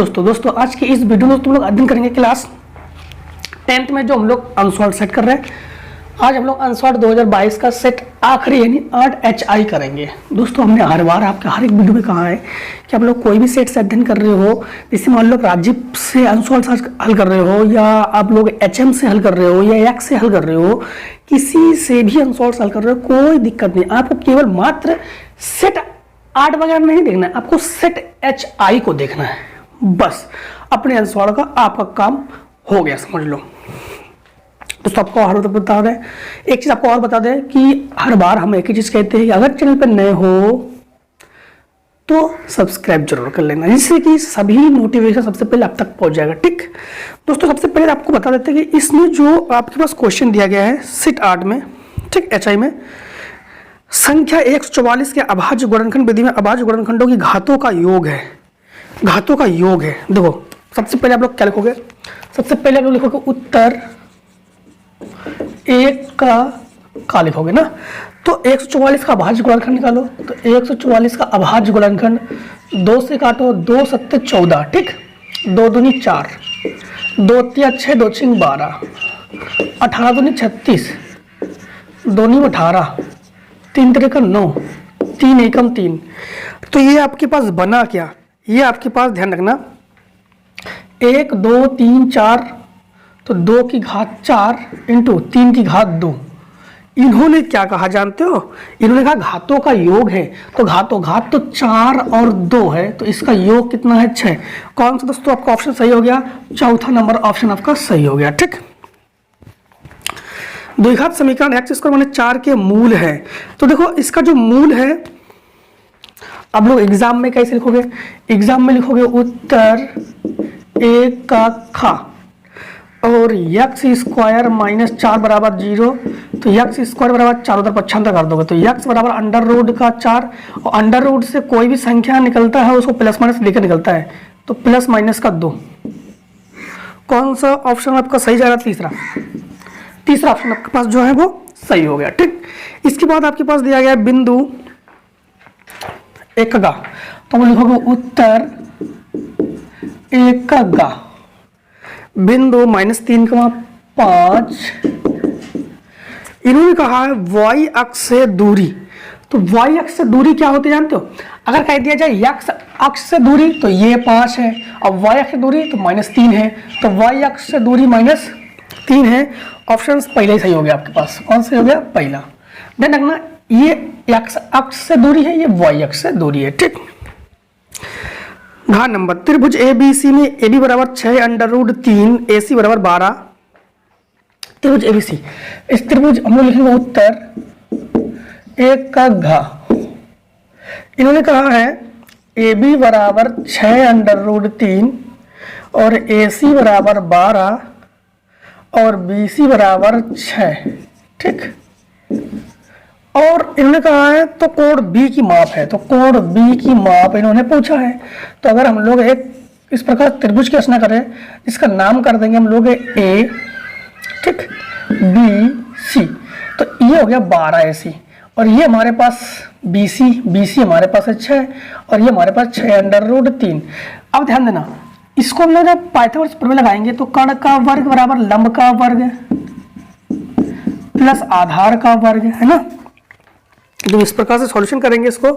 दोस्तों आज की इस वीडियो में तुम लोग अध्ययन करेंगे क्लास 10th में जो हम लोग अनसॉल्व सेट कर रहे हैं। आज हम लोग अनसॉल्व 2022 का सेट आखिरी यानी 8HI करेंगे। दोस्तों हमने हर बार आपके हर एक वीडियो में कहा है कि आप लोग कोई भी सेट से अध्ययन कर रहे हो, जैसे मान लो राजीव से अनसॉल्व हल कर रहे हो, या आप लोग HM से हल कर रहे हो, या एक्स से हल कर रहे हो, किसी से भी अनसॉल्व हल कर रहे हो, कोई दिक्कत नहीं। आपको केवल मात्र सेट 8 वगैरह नहीं देखना है, आपको सेट HI को देखना है। बस अपने अनसॉल्व का आपका काम हो गया, समझ लो। दोस्तों आपको और बता दें, एक चीज आपको और बता दें कि हर बार हम एक ही चीज कहते हैं कि अगर चैनल पर नए हो तो सब्सक्राइब जरूर कर लेना, जिससे कि सभी नोटिफिकेशन सबसे पहले आप तक पहुंच जाएगा। ठीक दोस्तों, सबसे पहले आपको बता देते हैं कि इसमें जो आपके पास क्वेश्चन दिया गया है सेट 8 में, ठीक, HI में, संख्या 144 के अभाज्य गुणनखंड विधि में अभाज्य गुणनखंडों की घातों का योग है। घातों का योग है। देखो सबसे पहले आप लोग क्या लिखोगे, सबसे पहले आप लोग लिखोगे उत्तर 1 का लिखोगे ना। तो 144 का अभाज्य गुणनखंड निकालो। तो 144 का अभाज्य गुणनखंड 2 से काटो, 2 सत्ते 14, ठीक, 2 दूनी 4, 2 तिया 6, 2 छिंग 12, 18 दूनी 36, 2 नी 18, 3 तिरेका 9, 3 एकम 3। तो ये आपके पास बना क्या, ये आपके पास ध्यान रखना, 1 2 3 4, तो 2 की घात 4 इंटू 3 की घात 2। इन्होंने क्या कहा जानते हो, इन्होंने कहा घातों का योग है। तो घात तो 4 और 2 है, तो इसका योग कितना है, 6। कौन सा दोस्तों आपका ऑप्शन सही हो गया, चौथा नंबर ऑप्शन आपका सही हो गया। ठीक, द्विघात समीकरण x स्क्वायर माइनस 4 के मूल है। तो देखो इसका जो मूल है, अब लोग एग्जाम में कैसे लिखोगे, एग्जाम में लिखोगे उत्तर 1 का खा और x स्क्वायर माइनस 4 बराबर 0। तो x स्क्वायर बराबर 4 उधर पक्षांतर कर दोगे, तो x बराबर अंडर रूट का 4, और अंडर रूट से कोई भी संख्या निकलता है उसको प्लस माइनस लेकर निकलता है, तो प्लस माइनस का 2। कौन सा ऑप्शन आपका सही जा रहा है, तीसरा ऑप्शन आपके पास जो है वो सही हो गया। ठीक, इसके बाद आपके पास दिया गया बिंदु 1 का, तो हम लिखोगे उत्तर 1 का बिंदु -3,5। इन्होंने कहा है y अक्ष से दूरी। तो y अक्ष से दूरी क्या होती है जानते हो, अगर कह दिया जाए x अक्ष से दूरी तो ये 5 है, और y अक्ष से दूरी तो -3 है, तो y अक्ष से दूरी -3 है। ऑप्शन पहले ही सही हो गया आपके पास। कौन सही हो गया, पहला। ध्यान रखना, ये x अक्ष से दूरी है, ये y अक्ष से दूरी है। ठीक, घात नंबर त्रिभुज ABC में AB बराबर 6 अंडर रूट 3, AC बराबर 12। त्रिभुज ABC, इस त्रिभुज हम लोग लिखेंगे उत्तर 1 का घा। इन्होंने कहा है AB बराबर 6 अंडर रूट 3 और AC बराबर 12 और BC बराबर 6। ठीक, और इन्होंने कहा है तो कोण B की माप है, तो कोण B की माप इन्होंने पूछा है। तो अगर हम लोग एक इस प्रकार त्रिभुज की रचना करें, इसका नाम कर देंगे हम लोग A, ठीक, BC, तो ये हो गया 12 AC, और ये हमारे पास BC हमारे पास है 6, और ये हमारे पास 6 अंडर रूट 3। अब ध्यान देना, इसको हम लोग जब पाइथागोरस प्रमेय लगाएंगे तो कर्ण का वर्ग बराबर लंब का वर्ग प्लस आधार का वर्ग, है ना। जब इस प्रकार से सॉल्यूशन करेंगे इसको,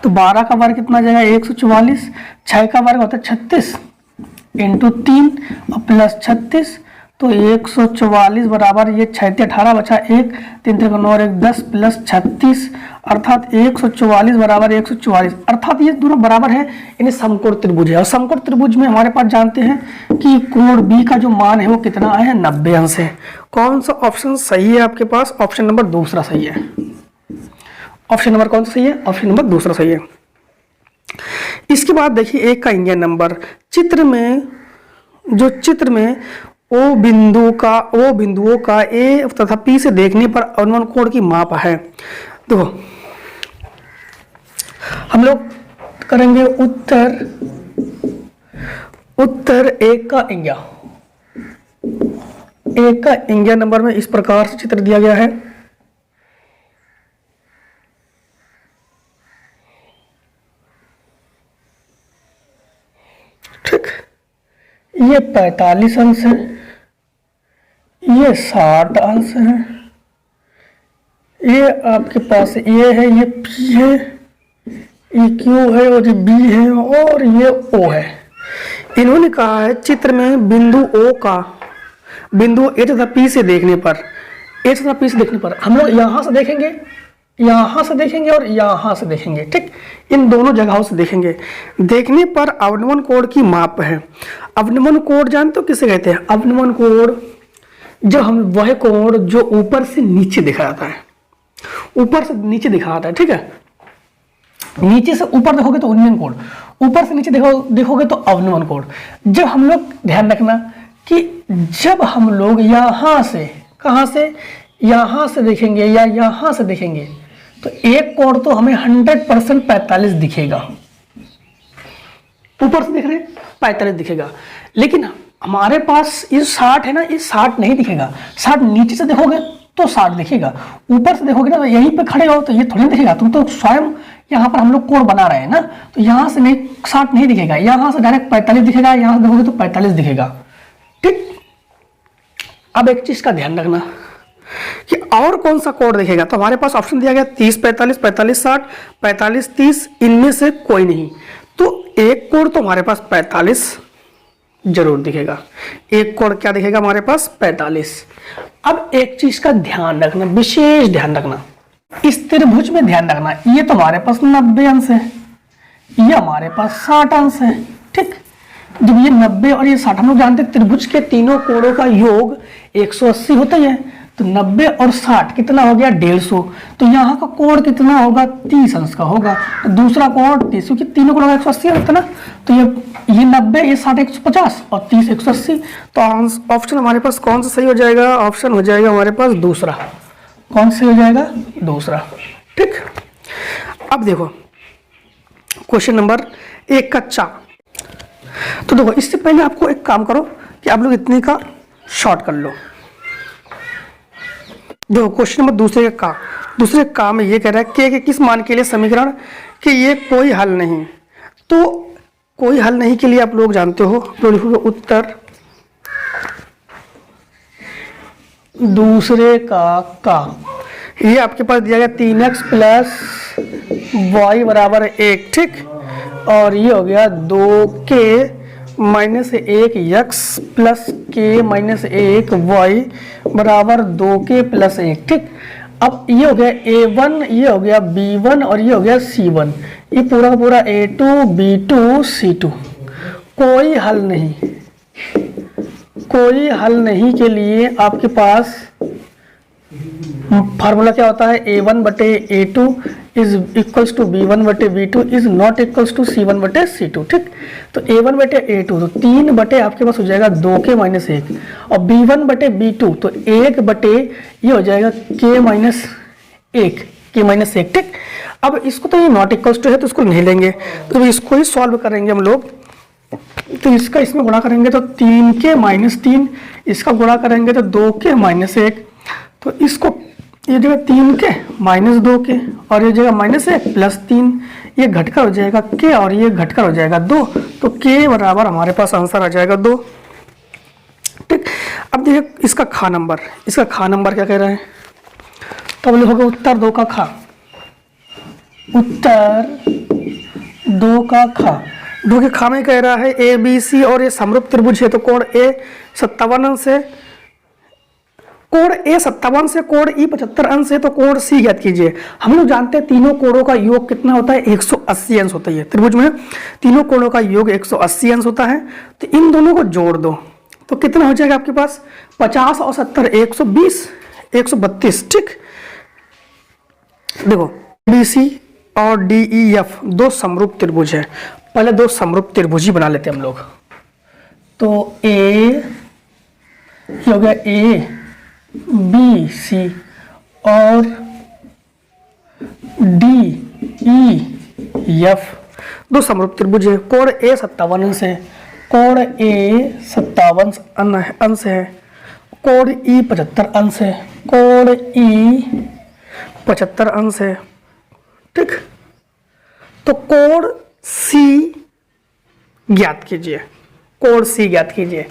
तो 12 का वर्ग कितना जाएगा 144, 6 का वर्ग होता है 36 इंटू 3 और प्लस 36, तो 144 बराबर ये 6 18 बचा 1, 3 3 9 1 10 प्लस 36, अर्थात 144 बराबर 144, अर्थात ये दोनों बराबर है, यानी समकोण त्रिभुज है। और समकोण त्रिभुज में हमारे पास जानते हैं कि कोण B का जो मान है वो कितना है, 90 अंश है। कौन सा ऑप्शन सही है आपके पास, ऑप्शन नंबर दूसरा सही है। ऑप्शन नंबर कौन सा सही है, ऑप्शन नंबर दूसरा सही है। इसके बाद देखिए 1 का इंडियन नंबर, चित्र में ओ बिंदुओं का A तथा P से देखने पर अनुमान कोण की माप है। देखो हम लोग करेंगे उत्तर 1 का इंडिया नंबर में इस प्रकार से चित्र दिया गया है। ठीक, ये 45 अंश है, ये 60 अंश है, ये आपके पास ये है, ये P है, ये Q है और ये B है और ये O है। इन्होंने कहा है चित्र में बिंदु O का बिंदु A तथा P से देखने पर, A तथा P से देखने पर हम लोग यहाँ से देखेंगे, यहाँ से देखेंगे और यहाँ से देखेंगे, ठीक, इन दोनों जगहों से देखेंगे। देखने पर अवनमन कोण की माप है। अवनमन कोण जानते हो किसे कहते हैं? अवनमन कोण जो हम वह कोण जो ऊपर से नीचे दिखा जाता है, ऊपर से नीचे दिखा जाता है, ठीक है। नीचे से ऊपर देखोगे तो उन्नयन कोण, ऊपर से नीचे देखोगे तो अवनमन कोण। जब हम लोग ध्यान रखना कि जब हम लोग यहाँ से, कहाँ से, यहाँ से देखेंगे या यहाँ से देखेंगे तो एक कोण तो हमें 100% 45 दिखेगा। ऊपर से देख रहे हैं 45 दिखेगा, लेकिन हमारे पास ये 60 है ना, ये 60 नहीं दिखेगा। 60 नीचे से देखोगे तो 60 दिखेगा, ऊपर से देखोगे ना, यहीं पे खड़े हो तो ये थोड़ी दिखेगा। तुम तो स्वयं यहाँ पर हम लोग कोण बना रहे हैं ना, तो यहाँ से नहीं 60 नहीं दिखेगा, यहाँ से डायरेक्ट 45 दिखेगा, यहाँ से देखोगे तो 45 दिखेगा, ठीक। अब एक चीज का ध्यान रखना कि और कौन सा कोण दिखेगा, तो हमारे पास ऑप्शन दिया गया 30 45, 45 60, 45 30, इनमें से कोई नहीं। तो एक कोण तो हमारे पास 45 जरूर दिखेगा, एक कोण क्या दिखेगा हमारे पास 45। अब एक चीज का ध्यान रखना, विशेष ध्यान रखना, इस त्रिभुज में ध्यान रखना, ये तो हमारे पास 90 अंश है, ये हमारे पास 60 अंश है, ठीक। जब ये 90 और ये 60, हम लोग जानते हैं त्रिभुज के तीनों कोणों का योग 180 होता ही है, तो 90 और 60 कितना हो गया 150। तो यहाँ का कोण कितना होगा 30 अंश का होगा, तो दूसरा कोण 30, क्योंकि तीनों कोणों का 180 होता ना, तो ये 90, ये 60 150 और 30 180। तो ऑप्शन हमारे पास कौन सा सही हो जाएगा? ऑप्शन हो जाएगा हमारे पास दूसरा। कौन सा हो जाएगा? दूसरा, ठीक। अब देखो क्वेश्चन नंबर 1 का 4। तो देखो इससे पहले आपको एक काम करो कि आप लोग इतने का शॉर्ट कर लो। देखो क्वेश्चन नंबर दूसरे का में ये कह रहा है कि किस मान के लिए समीकरण कि ये कोई हल नहीं। तो कोई हल नहीं के लिए आप लोग जानते हो, तो लिखोगे उत्तर दूसरे का। ये आपके पास दिया गया 3x + y = 1, ठीक। और ये हो गया 2k - 1x + k - 1y = 2k + 1, ठीक। अब ये हो गया a1, ये हो गया b1 और ये हो गया c1, ये पूरा का पूरा a2 b2 c2। कोई हल नहीं, कोई हल नहीं के लिए आपके पास फार्मूला क्या होता है? a1/a2 = b1/b2 is not equals to c1/c2, ठीक। तो a1/a2 तो 3 आपके पास हो जाएगा 2k - 1 और b1/b2 तो 1 ये हो जाएगा k - 1, ठीक। अब इसको तो ये नॉट इक्वल्स टू है तो इसको नहीं लेंगे, तो इसको ही सॉल्व करेंगे हम लोग। तो इसका इसमें गुणा करेंगे तो 3k - 3, इसका गुणा करेंगे तो 2k - 1, तो इसको ये जगह 3k - 2k और ये जगह -1 + 3, ये घटकर हो जाएगा k और ये घटकर हो जाएगा 2, तो k बराबर हमारे पास आंसर आ जाएगा 2, ठीक। अब देखिए इसका खा नंबर क्या कह रहा है? तो हम लिखोगे उत्तर 2 का खा, उत्तर 2 का खा। 2 के खा में कह रहा है ABC और ये समरूप त्रिभुज है, तो कोण A 57 अंश है, कोण A 57 से कोण E 75 अंश है, तो कोण C ज्ञात कीजिए। हम लोग जानते हैं तीनों कोणों का योग कितना होता है? 180 अंश होता है। त्रिभुज में तीनों कोणों का योग 180 अंश होता है, तो इन दोनों को जोड़ दो तो कितना हो जाएगा आपके पास? 50 और 70 120 132, ठीक। देखो BC और DEF 2 समरूप त्रिभुज है, पहले 2 समरूप त्रिभुज ही बना लेते हैं हम लोग। तो A हो गया ABC और DEF 2 समरूप त्रिभुज है। कोण A 57 अंश है, कोण A 57 अंश है, कोण E 75 अंश है, कोण E 75 अंश है, ठीक। तो कोण C ज्ञात कीजिए, कोण सी ज्ञात कीजिए।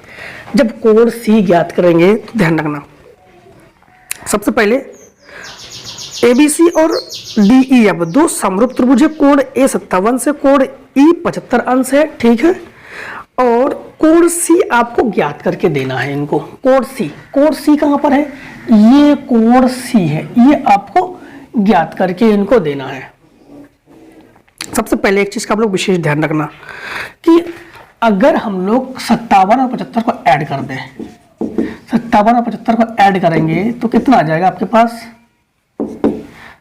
जब कोण सी ज्ञात करेंगे तो ध्यान रखना, सबसे पहले एबीसी और डीई अब दो समरूप त्रिभुज है। कोण ए 57 से कोण ई 75 अंश है, ठीक है। और कोण सी आपको ज्ञात करके देना है इनको। कोण सी कहां पर है, ये कोण सी है, ये आपको ज्ञात करके इनको देना है। सबसे पहले एक चीज का आप लोग विशेष ध्यान रखना कि अगर हम लोग 57 और 75 को ऐड कर दें, 57 और 75 को ऐड करेंगे तो कितना आ जाएगा आपके पास,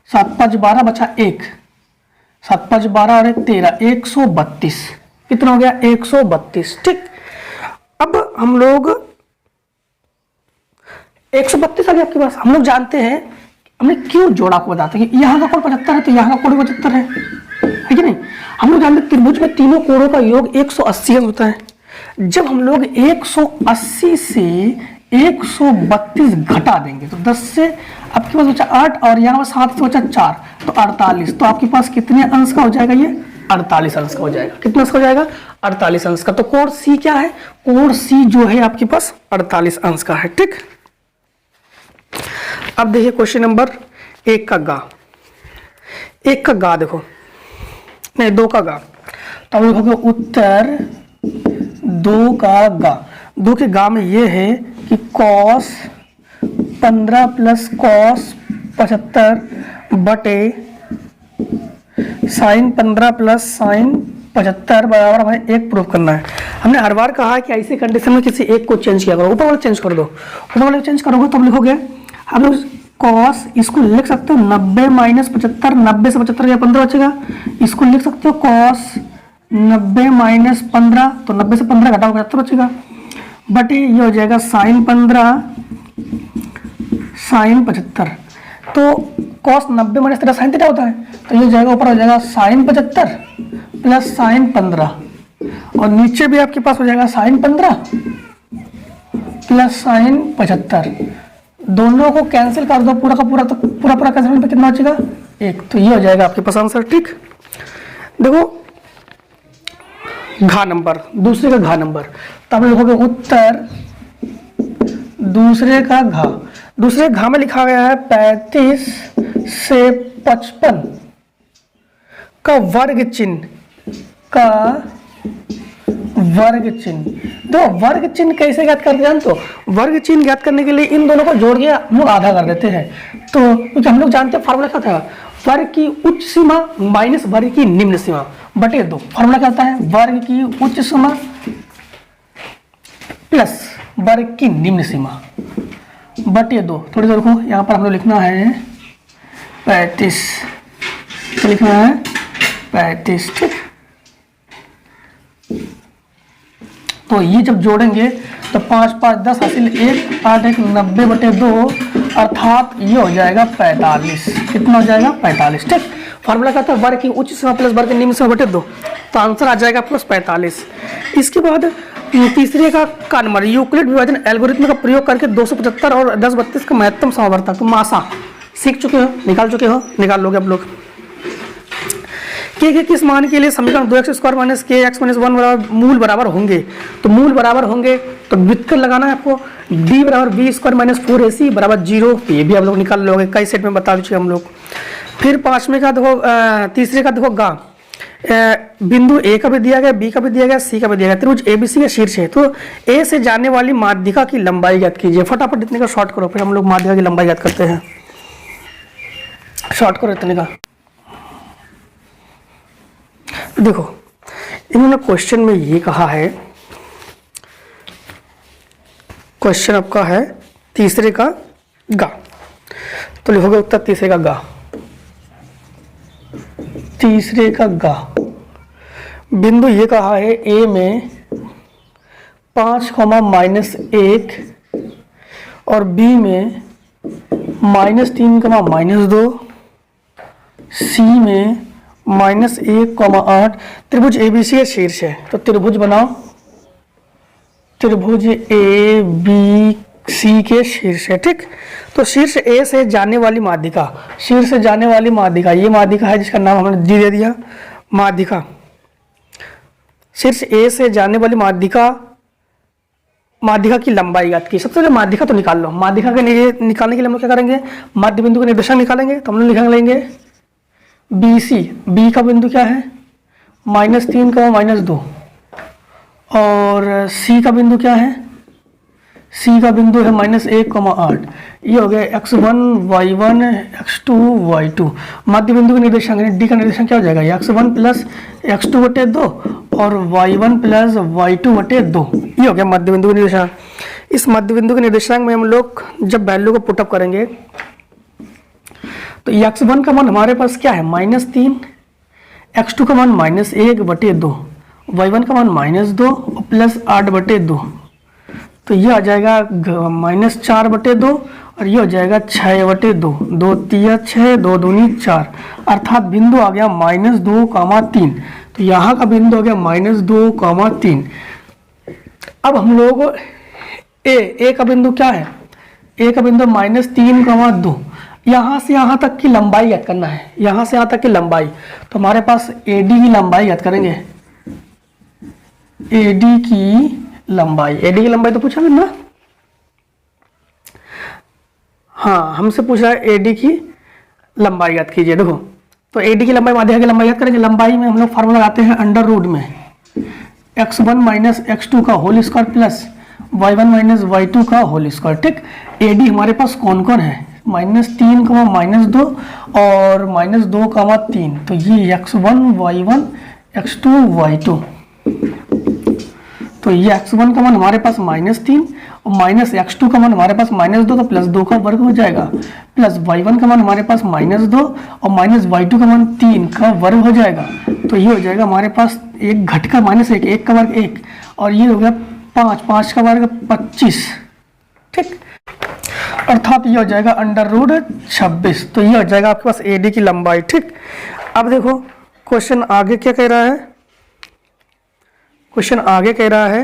7 5 12 बचा 1, 7 5 12 और 1 13, 132। कितना हो गया, 132, ठीक। अब हम लोग 132 आ गया आपके पास। हम लोग जानते हैं, हमने क्यों जोड़ा को बताते हैं कि यहाँ का कोण 75 है तो यहाँ का कोण 75 है कि नहीं। हम लोग जानते हैं त्रिभुज में तीनों कोणों का योग 180 होता है। जब हम लोग 180 से 132 घटा देंगे तो 10 से आपके पास बचा 8 और यहाँ पर 7 से बचा 4 तो 48। तो आपके पास कितने अंश का हो जाएगा, ये 48 अंश का हो जाएगा। कितना अंश का हो जाएगा, 48 अंश का। तो कोण सी क्या है, कोण सी जो है आपके पास 48 अंश का है, ठीक। अब देखिए क्वेश्चन नंबर 1 का गा, 1 का गा देखो, नहीं 2 का गा। तो अब देखोगे उत्तर 2 का गा। 2 के गा में ये है कि cos 15 प्लस cos 75 बटे sin 15 प्लस sin 75 बराबर हमें 1 प्रूफ करना है। हमने हर बार कहा कि ऐसी कंडीशन में किसी एक को चेंज किया करो, ऊपर वाला चेंज कर दो। ऊपर वाले चेंज करोगे तो हम लिखोगे, हम लोग cos इसको लिख सकते हो 90 माइनस 75, 90 से 75 या 15 बचेगा। इसको लिख सकते हो cos 90 माइनस 15, तो 90 से 15 घटाओ 75 बचेगा। बटे ये हो जाएगा sin 15 sin 75। तो cos 90 माइनस 13 sin थीटा होता है, तो ये जाएगा ऊपर हो जाएगा sin 75 प्लस sin 15 और नीचे भी आपके पास हो जाएगा sin 15 प्लस sin 75। दोनों को कैंसिल कर दो पूरा का पूरा, तो पूरा कैंसिल पे कितना बचेगा, 1। तो ये हो जाएगा आपके पास आंसर, ठीक। देखो घा नंबर, दूसरे का घा नंबर, तब लिखोगे उत्तर दूसरे का घा। दूसरे घा में लिखा गया है 35 से 55 का वर्ग चिन्ह, का वर्ग चिन्ह। तो वर्ग चिन्ह कैसे ज्ञात करते हैं, तो वर्ग चिन्ह ज्ञात करने के लिए इन दोनों को जोड़ के हम लोग आधा कर देते हैं। तो क्योंकि हम लोग जानते हैं फार्मूला क्या था, वर्ग की उच्च सीमा माइनस वर्ग की निम्न सीमा बटे 2। फार्मूला क्या होता है, वर्ग की उच्च सीमा प्लस वर्ग की निम्न सीमा बटे 2। थोड़ी देर रुको, यहाँ पर हम लोग लिखना है 35, तो लिखना है 35, ठीक। तो ये जब जोड़ेंगे तो 5 5 10 हासिल 1, 8 1 90 बटे 2 अर्थात ये हो जाएगा 45। कितना हो जाएगा, 45, ठीक। फार्मूला क्या था, वर्ग की उच्च सीमा प्लस वर्ग की निम्न सीमा बटे 2, तो आंसर आ जाएगा प्लस 45। इसके बाद तीसरे का नंबर, यूक्लिड विभाजन एल्गोरिथम का प्रयोग करके 275 और 1032 का महत्तम समावर्तक। तो मासा सीख चुके हो, निकाल चुके हो, निकाल लोगे आप लोग। के किस मान के लिए समीकरण 2x² माइनस के एक्स माइनस 1 बराबर मूल बराबर होंगे, तो मूल बराबर होंगे तो व्युत्क्रम लगाना है आपको। d बराबर b² माइनस 4ac बराबर 0, ये भी आप लोग निकाल लोगे, कई सेट में बता दीजिए हम लोग। फिर पांचवें का देखो, तीसरे का देखो गा, बिंदु ए का भी दिया गया, बी का भी दिया गया, सी का भी दिया गया। त्रिभुज एबीसी का शीर्ष है, तो ए से जाने वाली माध्यिका की लंबाई ज्ञात कीजिए। फटाफट इतने का शॉर्ट करो, फिर हम लोग माध्यिका की लंबाई ज्ञात करते हैं। शॉर्ट करो इतने का। देखो इन्होंने क्वेश्चन में ये कहा है, क्वेश्चन आपका है तीसरे का गा, तो लिखोगे उत्तर तीसरे का गा। तीसरे का गा बिंदु ये कहा है ए में 5,-1 और बी में -3,-2, सी में -1,8। त्रिभुज एबीसी का शीर्ष है, तो त्रिभुज बनाओ। त्रिभुज ए बी सी के शीर्ष है, ठीक। तो शीर्ष ए से जाने वाली माध्यिका, शीर्ष से जाने वाली माध्यिका, ये माध्यिका है जिसका नाम हमने दे दिया माध्यिका। शीर्ष ए से जाने वाली माध्यिका माध्यिका की लंबाई ज्ञात की। सबसे पहले माध्यिका तो निकाल लो। माध्यिका के निकालने के लिए हम लोग क्या करेंगे, मध्य बिंदु का निर्देशांक निकालेंगे। तो हम लोग लिख लेंगे BC, बी का बिंदु क्या है -3 -2, और C का बिंदु क्या है, C का बिंदु है -1, ये हो गया x1 y1 x2 y2। मध्य बिंदु के निर्देशांक D का निर्देशांक क्या हो जाएगा, x1 प्लस x2 बटे 2 और y1 प्लस y2 बटे 2। ये हो गया मध्य बिंदु के निर्देशांक। इस मध्य बिंदु के निर्देशांक में हम लोग जब वैल्यू को पुटअप करेंगे तो x1 का मान हमारे पास क्या है -3, x2 का मान -1 बटे 2, y1 का मान -2 और प्लस 8 बटे 2। तो ये आ जाएगा -4 बटे 2 और ये हो जाएगा 6 बटे 2, 2 3 6, 2 दूनी 4, अर्थात बिंदु आ गया -2, 3। तो यहाँ का बिंदु आ गया -2, 3। अब हम लोग ए का बिंदु क्या है, ए का बिंदु -3, 2। यहाँ से यहाँ तक की लंबाई याद करना है, यहाँ से यहाँ तक की लंबाई। तो हमारे पास AD की लंबाई याद करेंगे, AD की लंबाई तो पूछा ना, हाँ हमसे पूछ रहा है AD की लंबाई याद कीजिए। देखो तो AD की लंबाई माध्यिका की लंबाई याद करेंगे। लंबाई में हम लोग फार्मूला लगाते हैं √ में x1 - x2 का whole square plus y1 - y2 का होल स्क्वायर। ठीक, AD हमारे पास कौन कौन है, -3, -2 और -2, 3। तो ये x1 y1 x2 y2। तो ये x1 का मान हमारे पास -3 और -x2 का मान हमारे पास -2, तो +2 का वर्ग हो जाएगा, प्लस y1 का मान हमारे पास -2 और -y2 का मान 3 का वर्ग हो जाएगा। तो ये हो जाएगा हमारे पास एक घटका -1, 1 का वर्ग 1, और ये हो गया 5 का वर्ग 25। ठीक, अर्थात ये हो जाएगा √26। तो ये हो जाएगा आपके पास AD की लंबाई। ठीक, अब देखो क्वेश्चन आगे क्या कह रहा है, क्वेश्चन आगे कह रहा है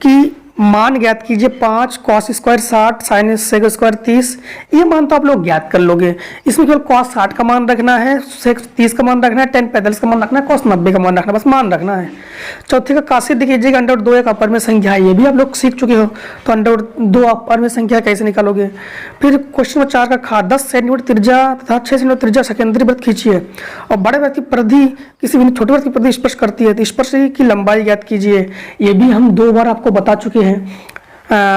कि मान ज्ञात कीजिए 5 cos square 60 sin sec square 30। ये मान तो आप लोग ज्ञात कर लोगे। इसमें केवल cos 60 का मान रखना है, सेक 30 का मान रखना है, tan 45 का मान रखना है, cos 90 का मान रखना है, बस मान रखना है। चौथे का काशित देखिएगा, √2 एक अपर में संख्या है, ये भी आप लोग सीख चुके हो। तो √2 अपर में संख्या कैसे निकालोगे। फिर क्वेश्चन नंबर 4 का खा 10 सेंटीमीटर त्रिज्या तथा 6 सेंटीमीटर त्रिज्या सेकेंडरी वृत्त खींचिए और बड़े वृत्त की परिधि किसी भी छोटे वृत्त की परिधि स्पर्श करती है, तो स्पर्श की लंबाई ज्ञात कीजिए। ये भी हम 2 बार आपको बता चुके हैं,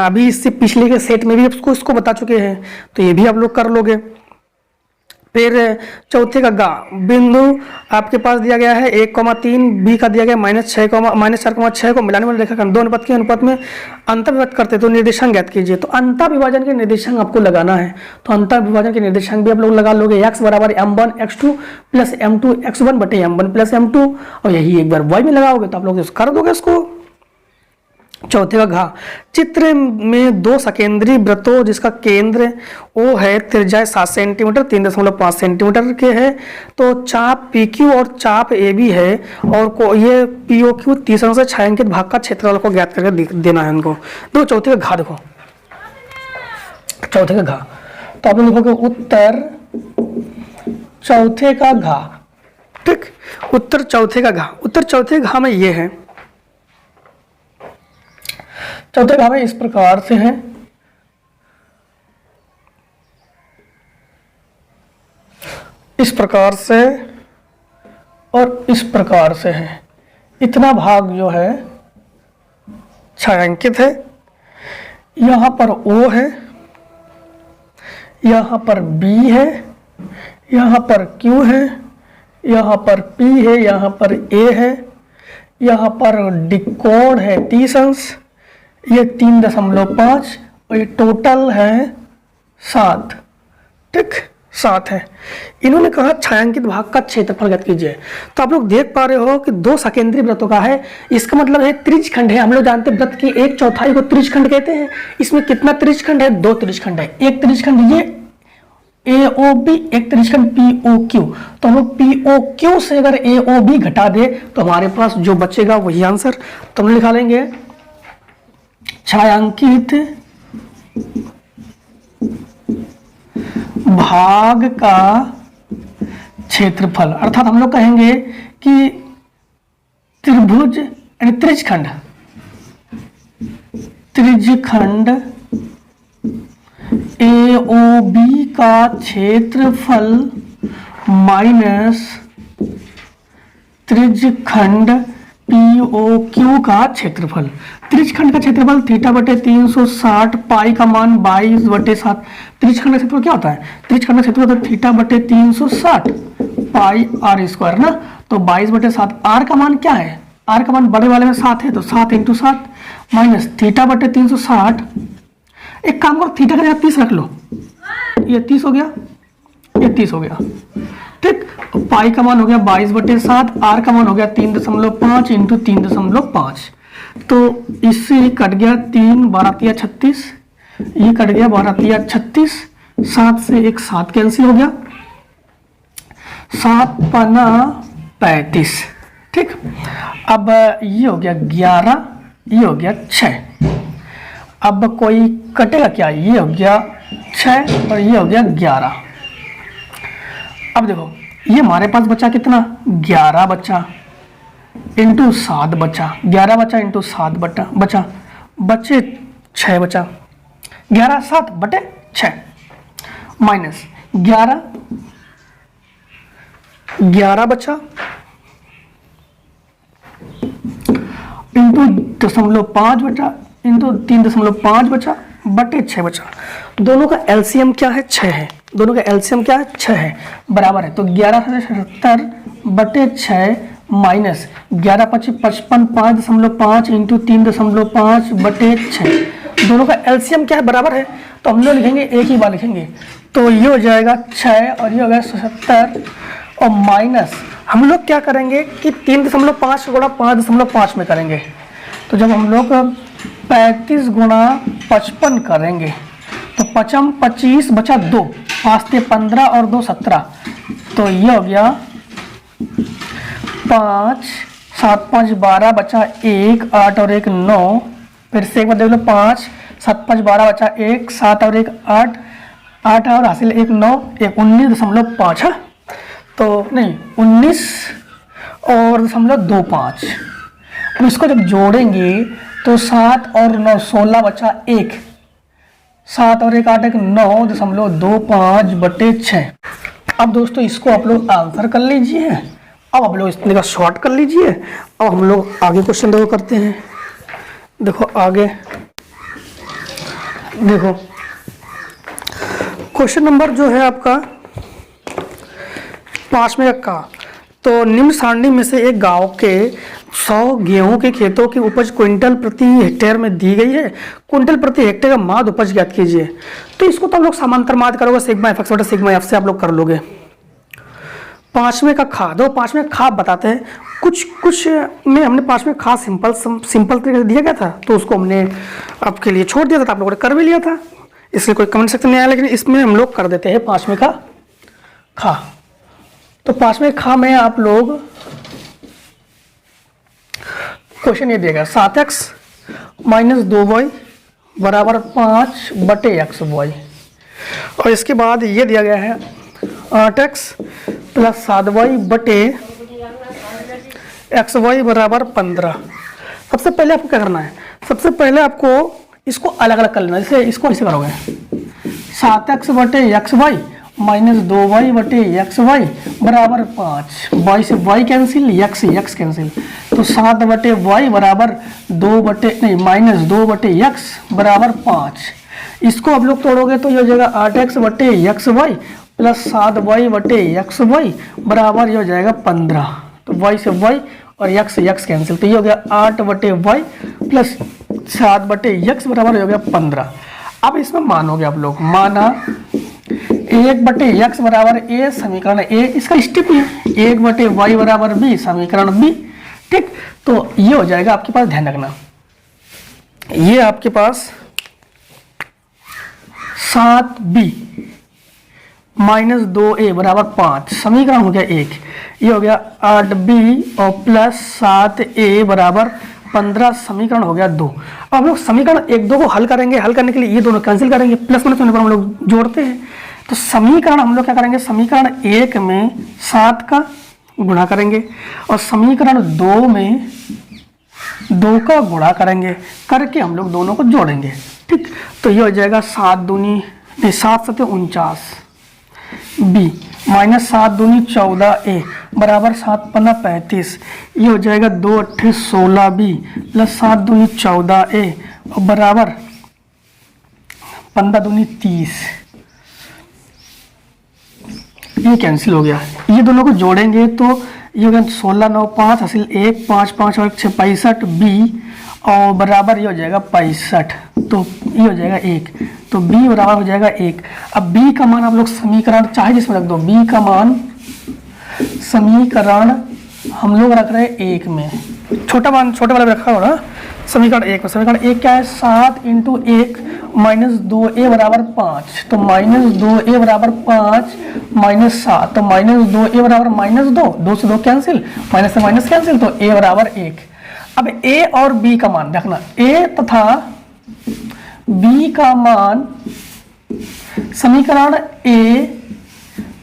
अभी इससे पिछले के सेट में भी इसको बता चुके हैं, तो ये भी आप लोग कर लोगे। फिर चौथे का गा बिंदु आपके पास दिया गया है 1,3, बी का दिया गया -4,6 को मिलाने वाले रेखाखंड 2 अनुपात के अनुपात में अंतर व्यक्त करते, तो निर्देशांक ज्ञात कीजिए। तो अंतर विभाजन के निर्देशांक आपको लगाना है, तो अंतर विभाजन के निर्देशांक भी आप लोग लगा लोगे। x बराबर m1 x2 plus m2 x1 बटे m1 प्लस m2, और यही एक बार y में लगाओगे तो आप लोग कर दोगे इसको। चौथे का घा चित्र में 2 सकेंद्री वृत्तों जिसका केंद्र O है, त्रिज्या 7 सेंटीमीटर 3.5 सेंटीमीटर के है, तो चाप PQ और चाप AB है, और ये POQ 30 अंश से छायांकित भाग का क्षेत्रफल को ज्ञात करके देना है इनको। तो चौथे का घा देखो, चौथे का घा तो आप लोग लिखोगे उत्तर चौथे का घा। ठीक, उत्तर चौथे का घा, उत्तर चौथे घा में ये है, चौथे घा में इस प्रकार से है, इस प्रकार से और इस प्रकार से है। इतना भाग जो है छायांकित है, यहाँ पर O है, यहाँ पर B है, यहाँ पर Q है, यहाँ पर P है, यहाँ पर A है, यहाँ पर डिकोण है 30 अंश, ये 3.5 और ये टोटल है 7। ठीक, 7 है। इन्होंने कहा छायांकित भाग का क्षेत्रफल ज्ञात कीजिए। तो आप लोग देख पा रहे हो कि 2 सकेंद्री वृत्तों का है, इसका मतलब है त्रिज्यखंड है। हम लोग जानते हैं वृत्त की 1/4 को त्रिज्यखंड कहते हैं। इसमें कितना त्रिज्यखंड है, 2 त्रिज्यखंड है। एक त्रिज्यखंड ये AOB, एक त्रिज्यखंड POQ। तो हम लोग POQ से अगर AOB घटा दे तो हमारे पास जो बचेगा वही आंसर। तो हम लिखा लेंगे छायांकित भाग का क्षेत्रफल, अर्थात हम लोग कहेंगे कि त्रिभुज यानी त्रिज्यखंड त्रिज्यखंड AOB का क्षेत्रफल माइनस त्रिज्यखंड POQ का क्षेत्रफल। त्रिज्यखंड का क्षेत्रफल थीटा बटे 360, पाई का मान 22/7। त्रिज्यखंड का क्षेत्रफल क्या होता है? त्रिज्यखंड का क्षेत्रफल होता है थीटा बटे 360 पाई r² ना। तो 22/7। r का मान क्या है? r का मान बड़े वाले में 7 है, तो 7 × 7 माइनस थीटा बटे 360। एक काम करो, थीटा का जगह 30 रख लो, ये 30 हो गया, ये 30 हो गया, ठीक। पाई का मान हो गया 22/7, r का मान हो गया 3.5 इंटू 3.5। तो इससे कट गया 3 12 36, ये कट गया 12 36, 7 से एक 7 कैंसिल हो गया, 7 पन्ना 35, ठीक। अब ये हो गया 11, ये हो गया 6। अब कोई कटेगा क्या? ये हो गया 6 और ये हो गया 11। अब देखो ये हमारे पास बचा कितना? 11 बचा इंटू 7 बचा, 11 बचा इंटू 7 बचा, बचे 6 बचा, 11 7 बटे 6 माइनस 11 बचा इंटू 0.5 बचा इंटू 3.5 बचा बटे 6 बचा। दोनों का एलसीएम क्या है? 6 है। दोनों का एलसीएम क्या है? 6 है, बराबर है। तो 1177 बटे 6 माइनस 11 25 55 5.5 इंटू 3.5 बटे 6। दोनों का एलसीएम क्या है? बराबर है। तो हम लोग लिखेंगे, एक ही बार लिखेंगे, तो ये हो जाएगा 6 और ये हो गया 77 और माइनस हम लोग क्या करेंगे कि 3.5 गुणा 5.5 में करेंगे। तो जब हम लोग 35 गुणा 55 करेंगे तो 55 25 बचा 2, 5 से 15 और 2 17, तो ये हो गया 5 7 5 12 बचा 1 8 और 1 9, फिर से एक बार देख लो 5 7 5 12 बचा 1 7 और 1 8 8 और हासिल 1 9 1 19.5 है, तो नहीं 19 और 0.25। अब इसको जब जोड़ेंगे तो 7 और 9 16 बचा 1, 7 और 1 8 1 9.25 बटे 6। अब दोस्तों इसको आप लोग आंसर कर लीजिए। अब आप लोग इसने का शॉर्ट कर लीजिए। अब हम लोग आगे क्वेश्चन देखो करते हैं। देखो आगे देखो क्वेश्चन नंबर जो है आपका 5 में का, तो निम्न सारणी में से एक गांव के 100 गेहूं के खेतों की उपज क्विंटल प्रति हेक्टेयर में दी गई है। क्विंटल प्रति हेक्टेयर का माद उपज ज्ञात कीजिए। तो इसको तो हम लोग समांतर माद करोगे, सिग्मा एफ एक्स बटा सिग्मा एफ से आप लोग कर लोगे। 5वें का खा दो, 5वें खा बताते हैं। कुछ में हमने 5वें खा सिंपल तरीके से दिया गया था, तो उसको हमने आपके लिए छोड़ दिया था, तो आप लोगों ने कर भी लिया था, इसलिए कोई कमेंट सेक्शन नहीं आया। लेकिन इसमें हम लोग कर देते हैं 5वें का खा। तो 5वें खा में आप लोग क्वेश्चन ये देगा 7x माइनस 2y बराबर 5 बटे एक्स वाई, और इसके बाद ये दिया गया है 8x प्लस 7y बटे एक्स वाई बराबर 15। सबसे पहले आपको क्या करना है? सबसे पहले आपको इसको अलग अलग कर लेना। जैसे इसको ऐसे करोगे 7x बटे एक्स वाई माइनस 2y बटे एक्स वाई बराबर 5, वाई से वाई कैंसिल, एक्स कैंसिल, तो 7 बटे वाई बराबर 2 बटे नहीं माइनस 2 बटे एक्स बराबर 5। इसको आप लोग तोड़ोगे तो ये हो जाएगा 8x बटे एक्स वाई प्लस 7y बटे एक्स वाई बराबर ये हो जाएगा 15। तो वाई से वाई और एक्स कैंसिल, तो ये हो गया 8 बटे वाई प्लस 7 बटे एक्स बराबर हो गया 15। अब इसमें मानोगे आप लोग, माना 1 बटे एक्स बराबर ए समीकरण ए, इसका स्टेप है 1 बटे वाई बराबर बी समीकरण बी, ठीक। तो ये हो जाएगा आपके पास, ध्यान रखना ये आपके पास 7b माइनस 2a बराबर 5 समीकरण हो गया 1, ये हो गया 8b और प्लस 7a बराबर 15 समीकरण हो गया 2। अब हम लोग समीकरण 1 2 को हल करेंगे। हल करने के लिए ये दोनों कैंसिल करेंगे, प्लस माइनस होने पर हम लोग जोड़ते हैं। तो समीकरण हम लोग क्या करेंगे? समीकरण 1 में 7 का गुणा करेंगे और समीकरण 2 में 2 का गुणा करेंगे, करके हम लोग दोनों को जोड़ेंगे। ठीक, तो ये हो जाएगा 7 दूनी नहीं 7 7 49 बी माइनस 7 दूनी 14 ए बराबर 7 पन्ना 35। ये हो जाएगा 2 8 16 बी प्लस 7 दूनी 14 ए और बराबर 15 दूनी 30। ये कैंसिल हो गया। ये दोनों को जोड़ेंगे तो ये हो गया 16 9 5 हासिल 1 5 5 और 6 65 बी और बराबर ये हो जाएगा 65। तो ये हो जाएगा 1, तो b बराबर हो जाएगा 1। अब b का मान आप लोग समीकरण चाहे जिसमें रख दो, b का मान समीकरण हम लोग रख रहे हैं 1 में, छोटा मान छोटे वाला रखा हो ना, समीकरण 1 में। समीकरण 1 क्या है 7 × 1 माइनस 2a बराबर 5, तो माइनस 2a बराबर 5 माइनस 7, तो माइनस 2a बराबर माइनस 2, 2 से 2 कैंसिल, माइनस से माइनस कैंसिल, तो a बराबर 1। अब a और b का मान रखना, a तथा b का मान समीकरण a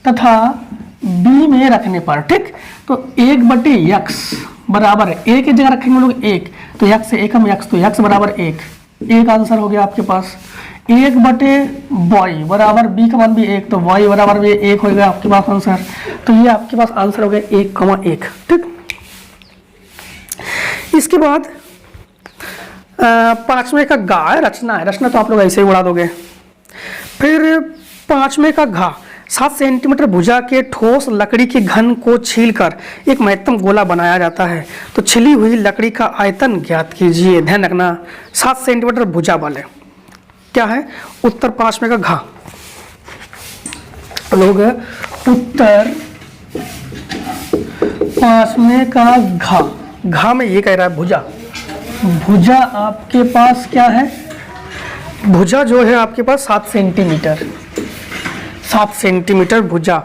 तथा b में रखने पर, ठीक, तो 1/x बराबर है, a की जगह रखेंगे लोग 1, तो x से 1 हम x, तो x बराबर 1। एक आंसर हो गया आपके पास। 1/y बराबर b का मान भी 1, तो y बराबर भी 1 हो गया आपके पास आंसर। तो ये आपके पास आंसर हो गया 1,1। ठीक, इसके बाद 5वें का गा है, रचना है, रचना तो आप लोग ऐसे ही उड़ा दोगे। फिर 5वें का घा, 7 सेंटीमीटर भुजा के ठोस लकड़ी के घन को छीलकर एक महत्तम गोला बनाया जाता है, तो छिली हुई लकड़ी का आयतन ज्ञात कीजिए। ध्यान रखना 7 सेंटीमीटर भुजा वाले क्या है, उत्तर 5वें का घा। लोग उत्तर 5वें का घा, घा में ये कह रहा है भुजा, भुजा आपके पास क्या है, भुजा जो है आपके पास 7 सेंटीमीटर, 7 सेंटीमीटर भुजा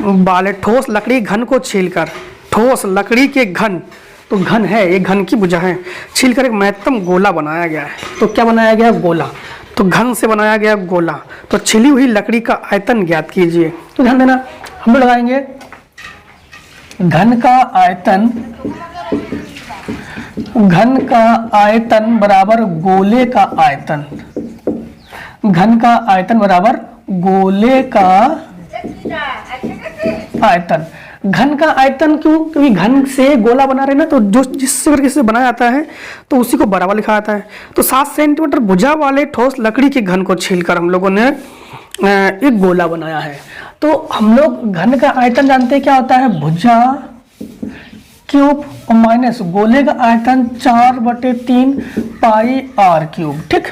वाले ठोस लकड़ी घन को छीलकर, ठोस लकड़ी के घन, तो घन है ये, घन की भुजा है, छीलकर एक महत्तम गोला बनाया गया है। तो क्या बनाया गया, गोला, तो घन से बनाया गया गोला, तो छिली हुई लकड़ी का आयतन ज्ञात कीजिए। तो ध्यान देना हम लोग लगाएंगे घन का आयतन, घन का आयतन बराबर गोले का आयतन, घन का आयतन बराबर गोले का आयतन। घन का आयतन क्यों, क्योंकि घन से गोला बना रहे ना, तो जो जिससे तरीके से बनाया जाता है तो उसी को बराबर लिखा जाता है। तो 7 सेंटीमीटर भुजा वाले ठोस लकड़ी के घन को छीलकर हम लोगों ने एक गोला बनाया है। तो हम लोग घन का आयतन जानते हैं क्या होता है, भुजा क्यूब और माइनस गोले का आयतन 4/3 पाई r क्यूब। ठीक,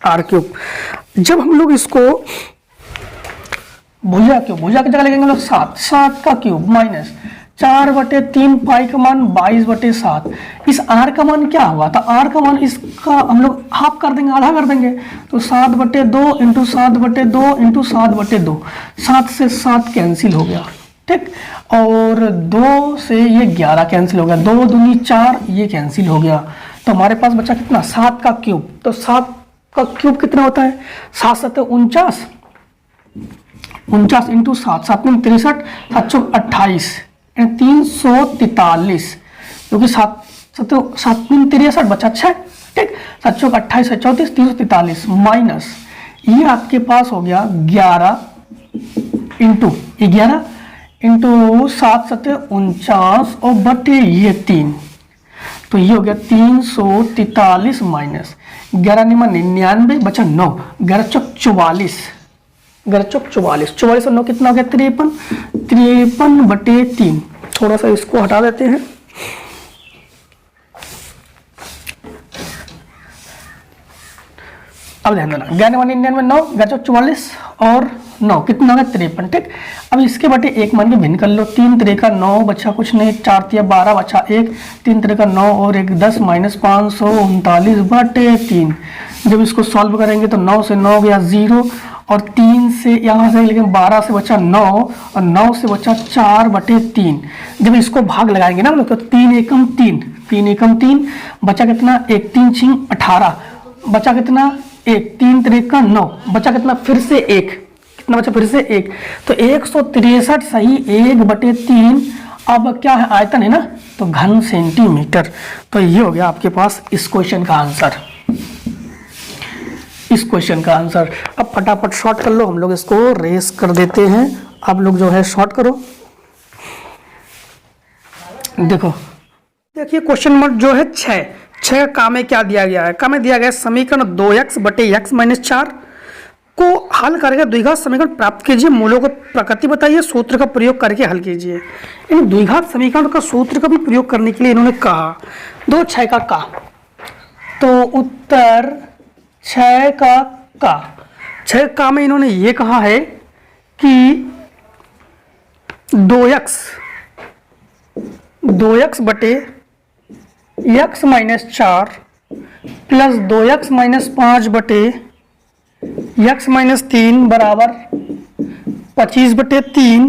r क्यूब। जब हम लोग इसको भुजा क्यूब, भुजा की जगह लगेंगे लोग 7, 7 का क्यूब माइनस 4/3 पाई का मान 22/7। इस r का मान क्या होगा, तो r का मान इसका हम लोग हाफ कर देंगे, आधा कर देंगे, तो 7/2 × 7/2 × 7/2, 7 से 7 कैंसिल हो गया। ठीक, और 2 से ये 11 कैंसिल हो गया, 2 दूनी 4, ये कैंसिल हो गया। तो हमारे पास बचा कितना, 7 का क्यूब। तो 7 का क्यूब कितना होता है, 7 7 49, 49 × 7, 7 में 63, 7 28, 343, क्योंकि 7 7 में 63 बचा 6। ठीक, 7 28 34 343 माइनस ये आपके पास हो गया 11 इंटू 7 7 49 और बटे ये 3, तो ये हो गया 343 माइनस 11 99 बचा 9, 11 चौक 44, 11 चौक 44, 44 और 9 कितना हो गया 53, 53/3। थोड़ा सा इसको हटा देते हैं, अब ध्यान देना 11 99 9, 11 चौक 44 और 9 कितना होगा 53। ठीक, अब इसके बटे 1 मान के भिन्न कर लो, 3 3 का 9 बचा कुछ नहीं, 4 3 12 बचा 1, 3 3 का 9 और 1 10 माइनस 539/3। जब इसको सॉल्व करेंगे तो 9 से 9 गया 0 और 3 से यहाँ से, लेकिन 12 से बचा 9 और 9 से बचा 4/3। जब इसको भाग लगाएंगे ना तो 3 एकम 3, 3 एकम 3 बचा कितना, 1 3 6 18 बचा कितना 1, 3 3 का 9 बचा कितना, फिर से 1 कितना बचा, फिर से 1, तो 163 सही 1/3 अब क्या है, आयतन है ना, तो घन सेंटीमीटर। तो ये हो गया आपके पास इस क्वेश्चन का आंसर, इस क्वेश्चन का आंसर। अब फटाफट शॉर्ट कर लो, हम लोग इसको रेस कर देते हैं। आप लोग जो है शॉर्ट करो। देखो देखिए क्वेश्चन नंबर जो है 6 का में क्या दिया गया है, का में दिया गया है समीकरण 2x बटे x माइनस 4 को हल करके द्विघात समीकरण प्राप्त कीजिए, मूलों को प्रकृति बताइए, सूत्र का प्रयोग करके हल कीजिए। इन द्विघात समीकरण का सूत्र का भी प्रयोग करने के लिए इन्होंने कहा 2 6 का, तो उत्तर 6 का 6 का में इन्होंने ये कहा है कि 2x बटे x minus 4 plus 2x minus 5 बटे x माइनस 3 बराबर 25 बटे 3।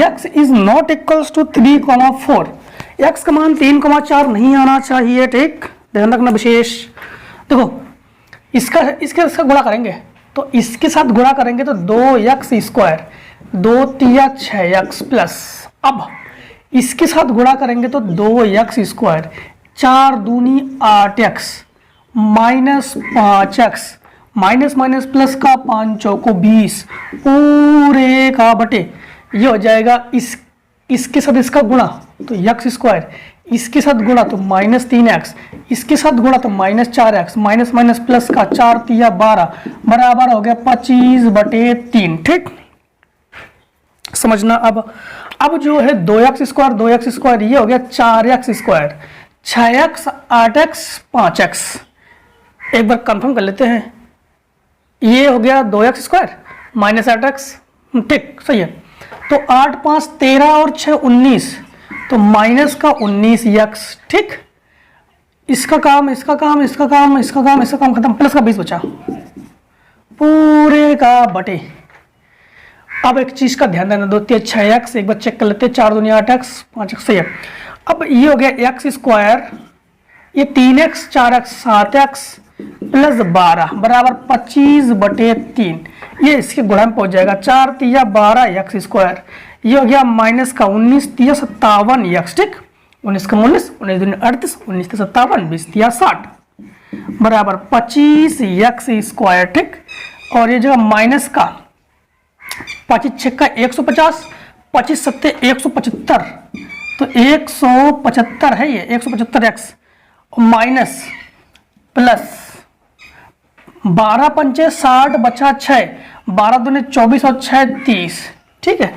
x is not equals to 3,4। x का मान 3,4 नहीं आना चाहिए, ठीक, ध्यान रखना विशेष। देखो इसके साथ गुणा करेंगे, तो इसके साथ गुणा करेंगे तो 2x स्क्वायर 2 तिया 6x प्लस, अब इसके साथ गुणा करेंगे तो 2x स्क्वायर 4 दूनी 8x minus 5x minus minus plus का 5 चौको 20 पूरे का बटे, ये हो जाएगा इसके साथ इसका गुणा तो x स्क्वायर, इसके साथ गुणा तो माइनस 3x, इसके साथ गुणा तो minus 4x minus minus plus का 4 तिया 12 बराबर हो गया 25 बटे 3, ठीक, समझना। अब जो है 2x स्क्वायर ये हो गया 4x square 6x 8x 5x, एक बार कंफर्म कर लेते हैं, ये हो गया 2x स्क्वायर माइनस 8x, ठीक, सही है। तो 8 5 13 और 6 19, तो माइनस का 19x, ठीक, इसका काम खत्म, प्लस का 20 बचा पूरे का बटे। अब एक चीज का ध्यान देना, 2 3 6x, एक बार चेक कर लेते हैं, 4 दूनी 8x 5x, सही है। अब ये हो गया x स्क्वायर, ये 3x 4x 7x प्लस 12 बराबर 25 बटे 3, ये इसके गुणा में पहुंच जाएगा 4 तिया 12 x स्क्वायर, ये हो गया माइनस का 19 तिया 57 x, ठीक, 19 का 19 19 दूनी 38 19 तिया 57 20 तिया 60 बराबर 25 x स्क्वायर, ठीक, और ये जो माइनस का 25 6 का 150 25 सत्ते 175, तो 175 है ये 175x माइनस प्लस 12 पंचे 60 बचा 6, 12 दूनी 24 और 6 30, ठीक है,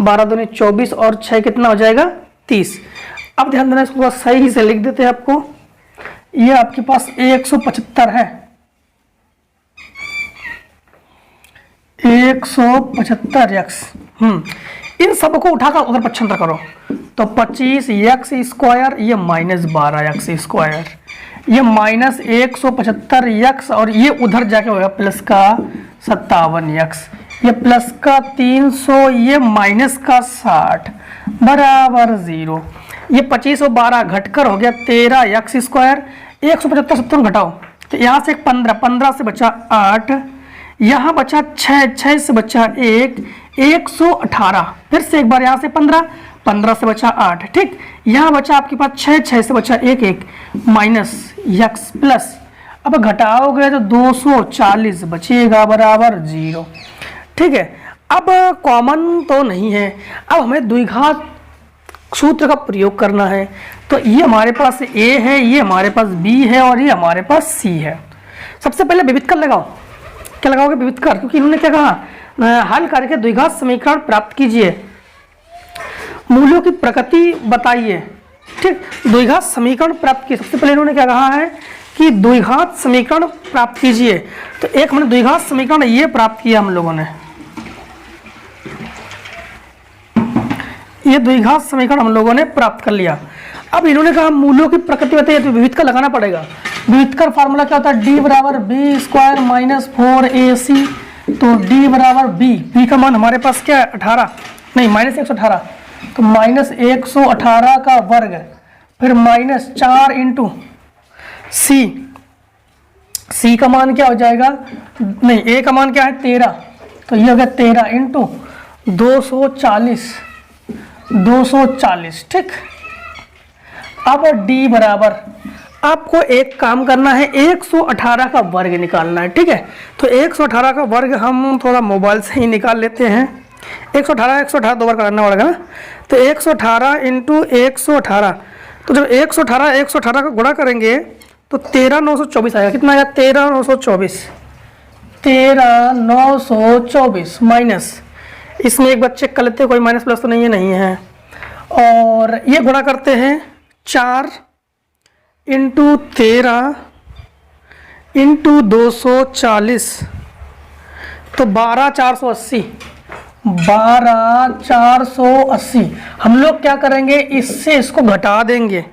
12 दूनी 24 और 6 कितना हो जाएगा 30। अब ध्यान देना, इसको सही से लिख देते हैं आपको, ये आपके पास 175 है, 175x, इन सबको उठाकर उधर पक्षांतर करो, तो 25x स्क्वायर ये माइनस 12x स्क्वायर, ये माइनस 175x और ये उधर जाके होगा प्लस का 57x, ये प्लस का 300 ये माइनस का 60 बराबर 0, ये 25 और 12 घटकर हो गया 13x स्क्वायर, 175 70 घटाओ तो यहाँ से 15 से बचा 8, यहाँ बचा 6 से बचा 1 118, फिर से एक बार यहाँ से 15 से बचा 8, ठीक, यहाँ बचा आपके पास 6 से बचा 1 माइनस x प्लस, अब घटाओगे तो 240 बचेगा बराबर 0, ठीक है। अब कॉमन तो नहीं है, अब हमें द्विघात सूत्र का प्रयोग करना है, तो ये हमारे पास a है, ये हमारे पास b है और ये हमारे पास c है। सबसे पहले विविध कर लगाओ, क्या लगाओगे विविध कर, क्योंकि इन्होंने क्या कहा, हल करके द्विघात समीकरण प्राप्त कीजिए, मूल्यों की प्रकृति बताइए, ठीक, द्विघात समीकरण प्राप्त किए। सबसे पहले इन्होंने क्या कहा है कि द्विघात समीकरण प्राप्त कीजिए, तो एक हमने द्विघात समीकरण ये प्राप्त किया हम लोगों ने, ये द्विघात समीकरण हम लोगों ने प्राप्त कर लिया। अब इन्होंने कहा मूल्यों की प्रकृति बताइए, तो विविध का लगाना पड़ेगा। विविध का फार्मूला क्या होता है, d बराबर बी स्क्वायर माइनस 4ac, तो d बराबर b का मान हमारे पास क्या है 18, नहीं माइनस 118, तो माइनस 118 का वर्ग, फिर माइनस 4 इंटू c का मान क्या हो जाएगा, नहीं a का मान क्या है 13, तो ये हो गया 13 इंटू 240 240। ठीक, अब d बराबर आपको एक काम करना है, 118 का वर्ग निकालना है। ठीक है, तो 118 का वर्ग हम थोड़ा मोबाइल से ही निकाल लेते हैं। 118 दो बार करना पड़ेगा ना, तो 118 इंटू 118, तो जब 118 का गुणा करेंगे तो 13,924 आएगा। कितना आएगा? 13,924 माइनस, इसमें एक बार चेक कर लेते हैं कोई माइनस प्लस तो नहीं है। और ये गुणा करते हैं 4 इंटू 13 इंटू 240, तो 12,480। 12,480 हम लोग क्या करेंगे, इससे इसको घटा देंगे।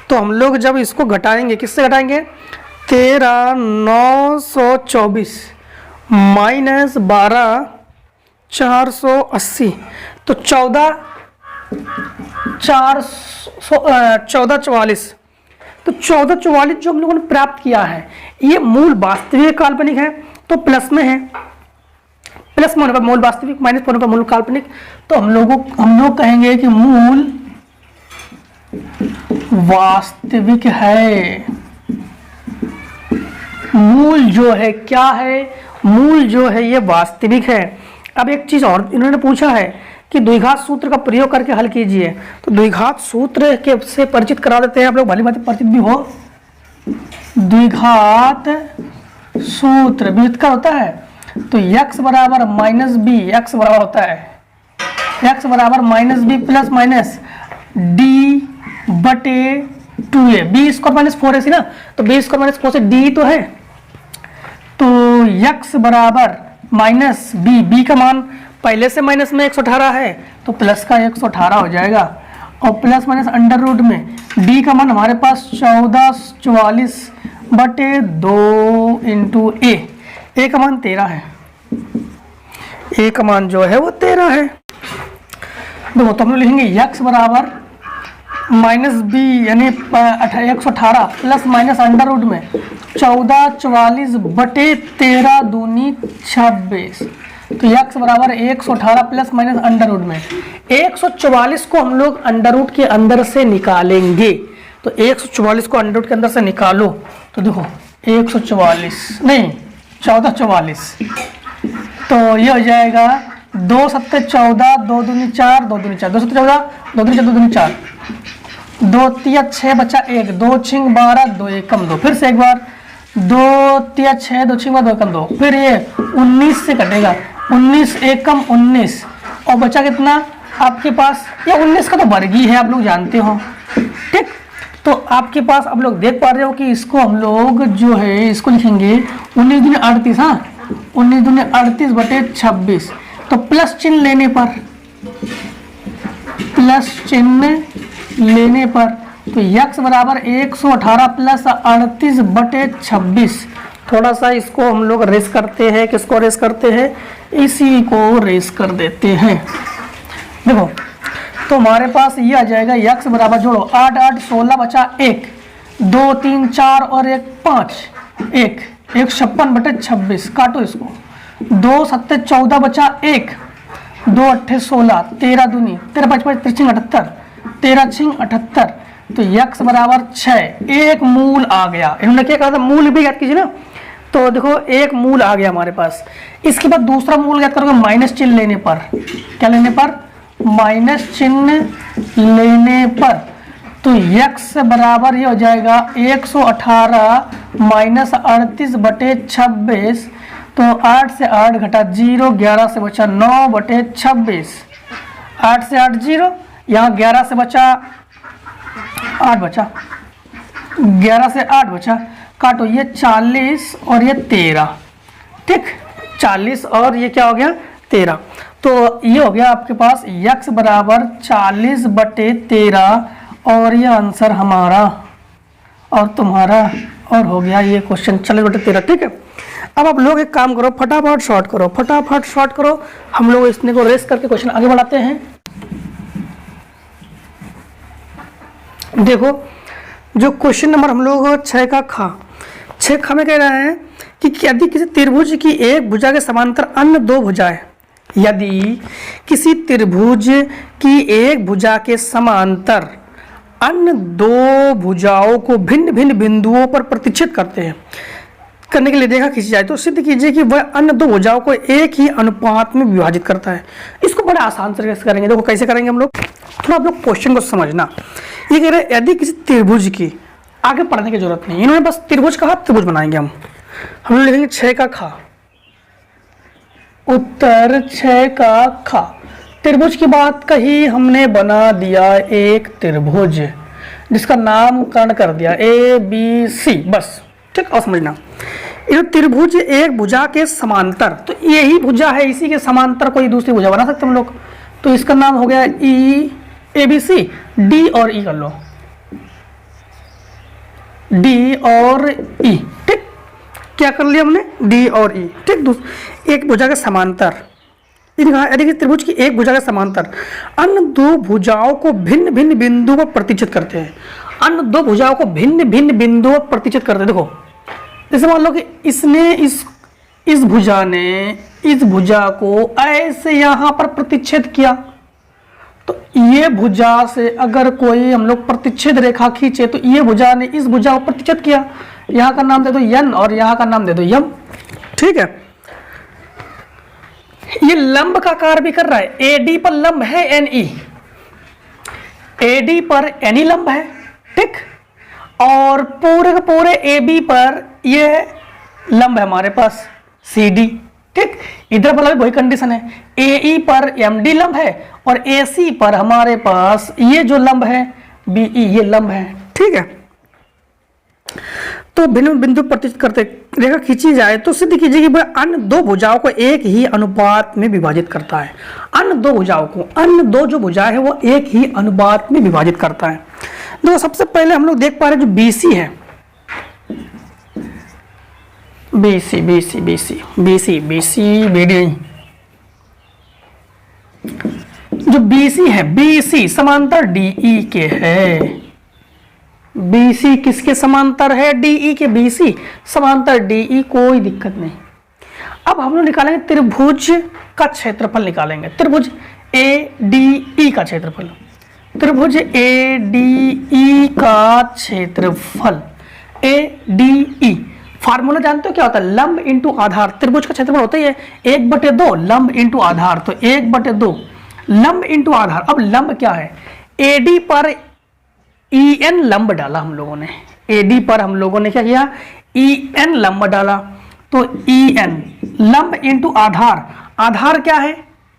तो हम लोग जब इसको घटाएंगे, किससे घटाएंगे? 13,924 माइनस 12,480, तो 14,44। तो 1444 जो हम लोगों ने प्राप्त किया है, ये मूल वास्तविक काल्पनिक है, तो प्लस में है। प्लस में होने पर मूल वास्तविक, माइनस होने पर मूल काल्पनिक। तो हम लोग कहेंगे कि मूल वास्तविक है। मूल जो है क्या है? मूल जो है ये वास्तविक है। अब एक चीज और इन्होंने पूछा है कि द्विघात सूत्र का प्रयोग करके हल कीजिए। तो द्विघात सूत्र के से परिचित करा देते हैं, आप लोग भली भांति परिचित भी हो। द्विघात सूत्र विविध का होता है, तो x बराबर माइनस बी, एक्स बराबर होता है x बराबर minus B plus minus D बटे 2a। बी स्क्वायर माइनस 4 ऐसी ना, तो बी स्क्वायर माइनस 4 से डी तो है, तो x बराबर माइनस बी, बी का मान पहले से माइनस में 118 है, तो प्लस का 118 हो जाएगा। और प्लस माइनस अंडर रूट में डी का मान हमारे पास 1444 बटे 2 इंटू ए का मान 13 है। ए का मान जो है वो 13 है। देखो, तो हम लोग लिखेंगे x बराबर माइनस बी यानी 118 प्लस माइनस अंडर रूट में 1444 बटे 13 दूनी 26। तो x बराबर 118 प्लस माइनस अंडर रूट में 144 को हम लोग अंडर रूट के अंदर से निकालेंगे। तो 144 को अंडर रूट के अंदर से निकालो, तो देखो 144 नहीं 1444, तो ये हो जाएगा 2 सत्ते 14, 2 दूनी 4, 2 दूनी 4, 2 सत्ते 14, 2 दूनी 4, 2 दूनी 4, 2 तिया 6 बचा 1, 2 छिंग 12, 2 एकम 2, फिर से एक बार 2 तिया 6, 2 छिंग 2 एकम 2, फिर ये 19 से कटेगा, 19 एकम 19, और बचा कितना आपके पास? ये 19 का तो वर्ग ही है, आप लोग जानते हो। ठीक, तो आपके पास आप लोग देख पा रहे हो कि इसको हम लोग जो है इसको लिखेंगे 19 दूनी 38। हाँ, 19 दूनी 38 बटे 26, तो प्लस चिन्ह लेने पर, प्लस चिन्ह लेने पर तो x बराबर 118 प्लस 38 बटे 26। थोड़ा सा इसको हम लोग रेस करते हैं, किसको रेस करते हैं? इसी को रेस कर देते हैं। देखो, तो हमारे पास ये आ जाएगा x बराबर, जोड़ो 8 8 16 बचा 1, 2 3 4 और 1 5, 156 बटे 26, काटो इसको, 2 सत्ते 14 बचा 1, 2 अट्ठे 16, 13 दूनी 13 5 5 3 78, 13 छिंग 78, तो x बराबर 6। एक मूल आ गया। इन्होंने क्या कहा था? मूल भी याद कीजिए ना। तो देखो एक मूल आ गया हमारे पास। इसके बाद दूसरा मूल याद करोगे माइनस चिन्ह लेने पर। क्या लेने पर? माइनस चिन्ह लेने पर। तो x बराबर ये हो जाएगा 118 माइनस 38 बटे 26, तो 8 से 8 घटा 0, 11 से बचा 9 बटे 26, 8 से 8 0, यहाँ 11 से बचा 8 बचा, 11 से 8 बचा, काटो, ये 40 और ये 13। ठीक, 40 और ये क्या हो गया? 13। तो ये हो गया आपके पास x बराबर 40 बटे 13, और ये आंसर हमारा और तुम्हारा और हो गया ये क्वेश्चन 40 बटे 13। ठीक है, अब आप लोग एक काम करो, फटाफट शॉर्ट करो, फटाफट शॉर्ट करो। हम लोग इसने को रेस करके क्वेश्चन आगे बढ़ाते हैं। देखो, जो क्वेश्चन नंबर हम लोग 6 का खा में कह रहा है कि यदि किसी त्रिभुज की एक भुजा के समांतर अन्य दो भुजाएं यदि किसी त्रिभुज की एक भुजा के समांतर अन्य दो भुजाओं को भिन्न भिन्न बिंदुओं पर प्रतिच्छेद करने के लिए रेखा खींची जाए तो सिद्ध कीजिए कि वह अन्य दो भुजाओं को एक ही अनुपात में विभाजित करता है। इसको बड़ा आसान तरीके से करेंगे। देखो कैसे करेंगे हम लोग, थोड़ा आप लोग क्वेश्चन को समझना। ये कह रहे हैं यदि किसी त्रिभुज की, आगे पढ़ने की जरूरत नहीं, इन्होंने बस त्रिभुज कहा, त्रिभुज बनाएंगे हम लोग लिखेंगे 6 का खा, उत्तर 6 का खा। त्रिभुज की बात कही हमने, बना दिया एक त्रिभुज जिसका नामकरण कर दिया ABC, बस ठीक। और समझना, ये त्रिभुज एक भुजा के समांतर, तो यही भुजा है, इसी के समांतर कोई दूसरी भुजा बना सकते हम लोग, तो इसका नाम हो गया ABC। D और E कर लो, D और E, ठीक। क्या कर लिया हमने, D और E, ठीक। एक भुजा के समांतर, यदि त्रिभुज की एक भुजा के समांतर अन्य दो भुजाओं को भिन्न भिन्न बिंदुओं पर प्रतिच्छेद करते हैं। अन्य दो भुजाओं को भिन्न भिन्न बिंदुओं पर प्रतिच्छेद करते हैं। देखो जैसे मान लो कि इसने इस भुजा ने इस भुजा को ऐसे यहां पर प्रतिच्छेद किया, तो ये भुजा से अगर कोई हम लोग प्रतिच्छेद रेखा खींचे तो ये भुजा ने इस भुजा को प्रतिच्छेद किया, यहां का नाम दे दो N और यहां का नाम दे दो M, ठीक है। ये लंब का कार्य भी कर रहा है, AD पर लंब है NE, AD पर NE लंब है, ठीक। और पूरे के पूरे AB पर ये लंब है हमारे पास CD, ठीक। इधर पर वही कंडीशन है, AE पर MD लंब है और AC पर हमारे पास ये जो लंब है BE, ये लंब है, ठीक है। तो भिन्न बिंदु प्रतिच्छेद करते रेखा खींची जाए तो सिद्ध कीजिए कि वह अन्य दो भुजाओं को एक ही अनुपात में विभाजित करता है। अन्य दो भुजाओं को, अन्य दो जो भुजाएं है वो एक ही अनुपात में विभाजित करता है। देखो सबसे पहले हम लोग देख पा रहे हैं जो BC है, BC BD, जो BC है, BC समांतर DE के है। BC किसके समांतर है, DE के। BC समांतर DE, कोई दिक्कत नहीं। अब हम लोग निकालेंगे त्रिभुज का क्षेत्रफल निकालेंगे, त्रिभुज ADE का क्षेत्रफल, त्रिभुज ADE का क्षेत्रफल, ADE फार्मूला जानते हो क्या होता है, लंब इंटू आधार। त्रिभुज का क्षेत्रफल होता ही है 1/2 लंब इंटू आधार, तो 1/2 लंब इंटू आधार। अब लंब क्या है, AD पर EN लंब डाला हम लोगों ने, AD पर हम लोगों ने क्या किया, EN लंब डाला, तो EN लंब इंटू आधार। आधार क्या है,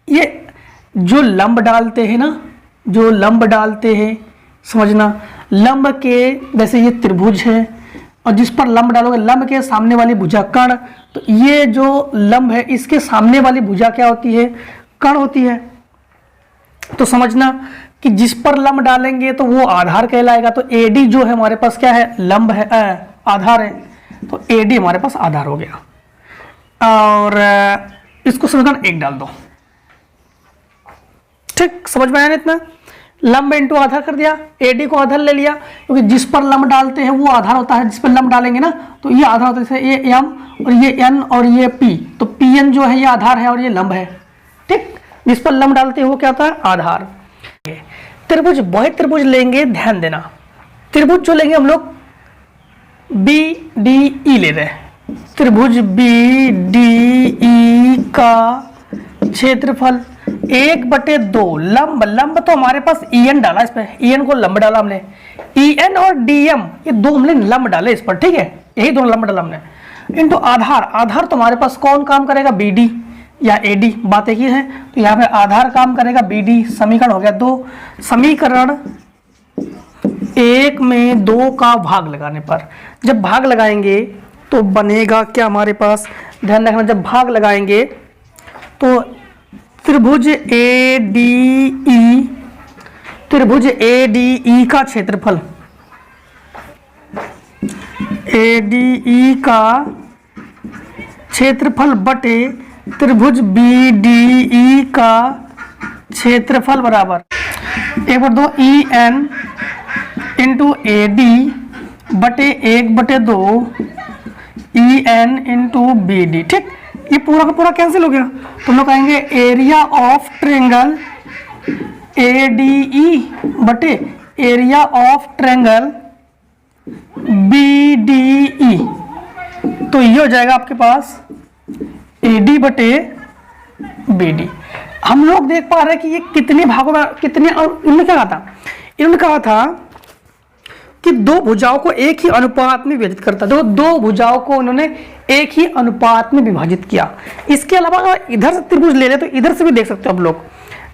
ये जो लंब डालते हैं ना, जो लंब डालते हैं, समझना, लंब के जैसे ये त्रिभुज है और जिस पर लंब डालोगे, लंब के सामने वाली भुजा कर्ण, तो ये जो लंब है इसके सामने वाली भुजा क्या होती है, कर्ण होती है। तो समझना कि जिस पर लंब डालेंगे तो वो आधार कहलाएगा। तो AD जो है हमारे पास क्या है, लंब है, आधार है, तो AD हमारे पास आधार हो गया। और इसको समीकरण 1 डाल दो, ठीक। समझ में आया ना इतना, लंब इंटू आधार कर दिया, AD को आधार ले लिया, क्योंकि जिस पर लंब डालते हैं वो आधार होता है, जिस पर लंब डालेंगे ना तो ये आधार होता है, जैसे ये M और ये N और ये P, तो PN जो है ये आधार है और ये लंब है, ठीक। जिस पर लंब डालते हैं वो क्या होता है, आधार। त्रिभुज, वही त्रिभुज लेंगे, ध्यान देना, त्रिभुज जो लेंगे हम लोग BDE ले रहे हैं, त्रिभुज BDE का क्षेत्रफल 1/2 लंब, लंब तो हमारे पास EN डाला, इस पर EN को लंब डाला हमने, EN और DM ये दो हमने लंब डाले इस पर, ठीक है, यही दोनों लंब डाला हमने, इंटू आधार। आधार तो हमारे पास कौन काम करेगा, BD या AD, बात एक ही है, तो यहाँ पे आधार काम करेगा BD। समीकरण हो गया 2, समीकरण 1 में 2 का भाग लगाने पर, जब भाग लगाएंगे तो बनेगा क्या हमारे पास, ध्यान रखना, जब भाग लगाएंगे तो त्रिभुज ADE का क्षेत्रफल, ADE का क्षेत्रफल बटे त्रिभुज BDE का क्षेत्रफल बराबर 1/2 EN इंटू AD बटे 1/2 EN इंटू BD, ठीक। ये पूरा का पूरा कैंसिल हो गया, तो हम लोग कहेंगे एरिया ऑफ ट्रेंगल ADE बटे एरिया ऑफ ट्रेंगल BDE। तो ये हो जाएगा आपके पास AD बटे BD। हम लोग देख पा रहे हैं कि ये कितने भागों में, कितने, इन्होंने क्या कहा था, इन्होंने कहा था कि दो भुजाओं को एक ही अनुपात में विभाजित करता है। दो भुजाओं को उन्होंने एक ही अनुपात में विभाजित किया। इसके अलावा अगर इधर से त्रिभुज ले ले तो इधर से भी देख सकते हो आप लोग।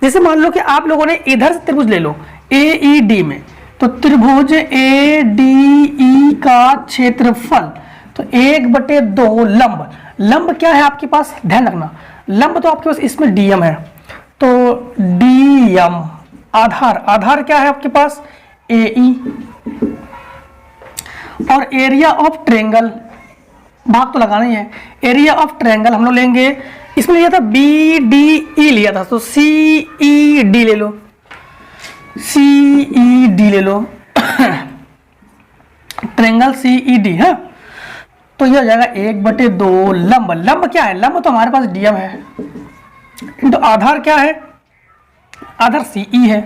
जैसे मान लो कि आप लोगों ने इधर से त्रिभुज ले लो AED में, तो त्रिभुज ADE का क्षेत्रफल तो 1/2 लंब, लंब क्या है आपके पास, ध्यान रखना, लंब तो आपके पास इसमें DM है, तो DM आधार, आधार क्या है आपके पास AE, और एरिया ऑफ ट्रेंगल, भाग तो लगाना ही है, एरिया ऑफ ट्रेंगल हम लोग लेंगे, इसमें लिया था BDE लिया था, तो CED ले लो, CED ले लो ट्रेंगल CED है। तो ये हो जाएगा 1/2 लंब, लंब क्या है, लंब तो हमारे पास DM है, तो आधार क्या है, आधार CE है।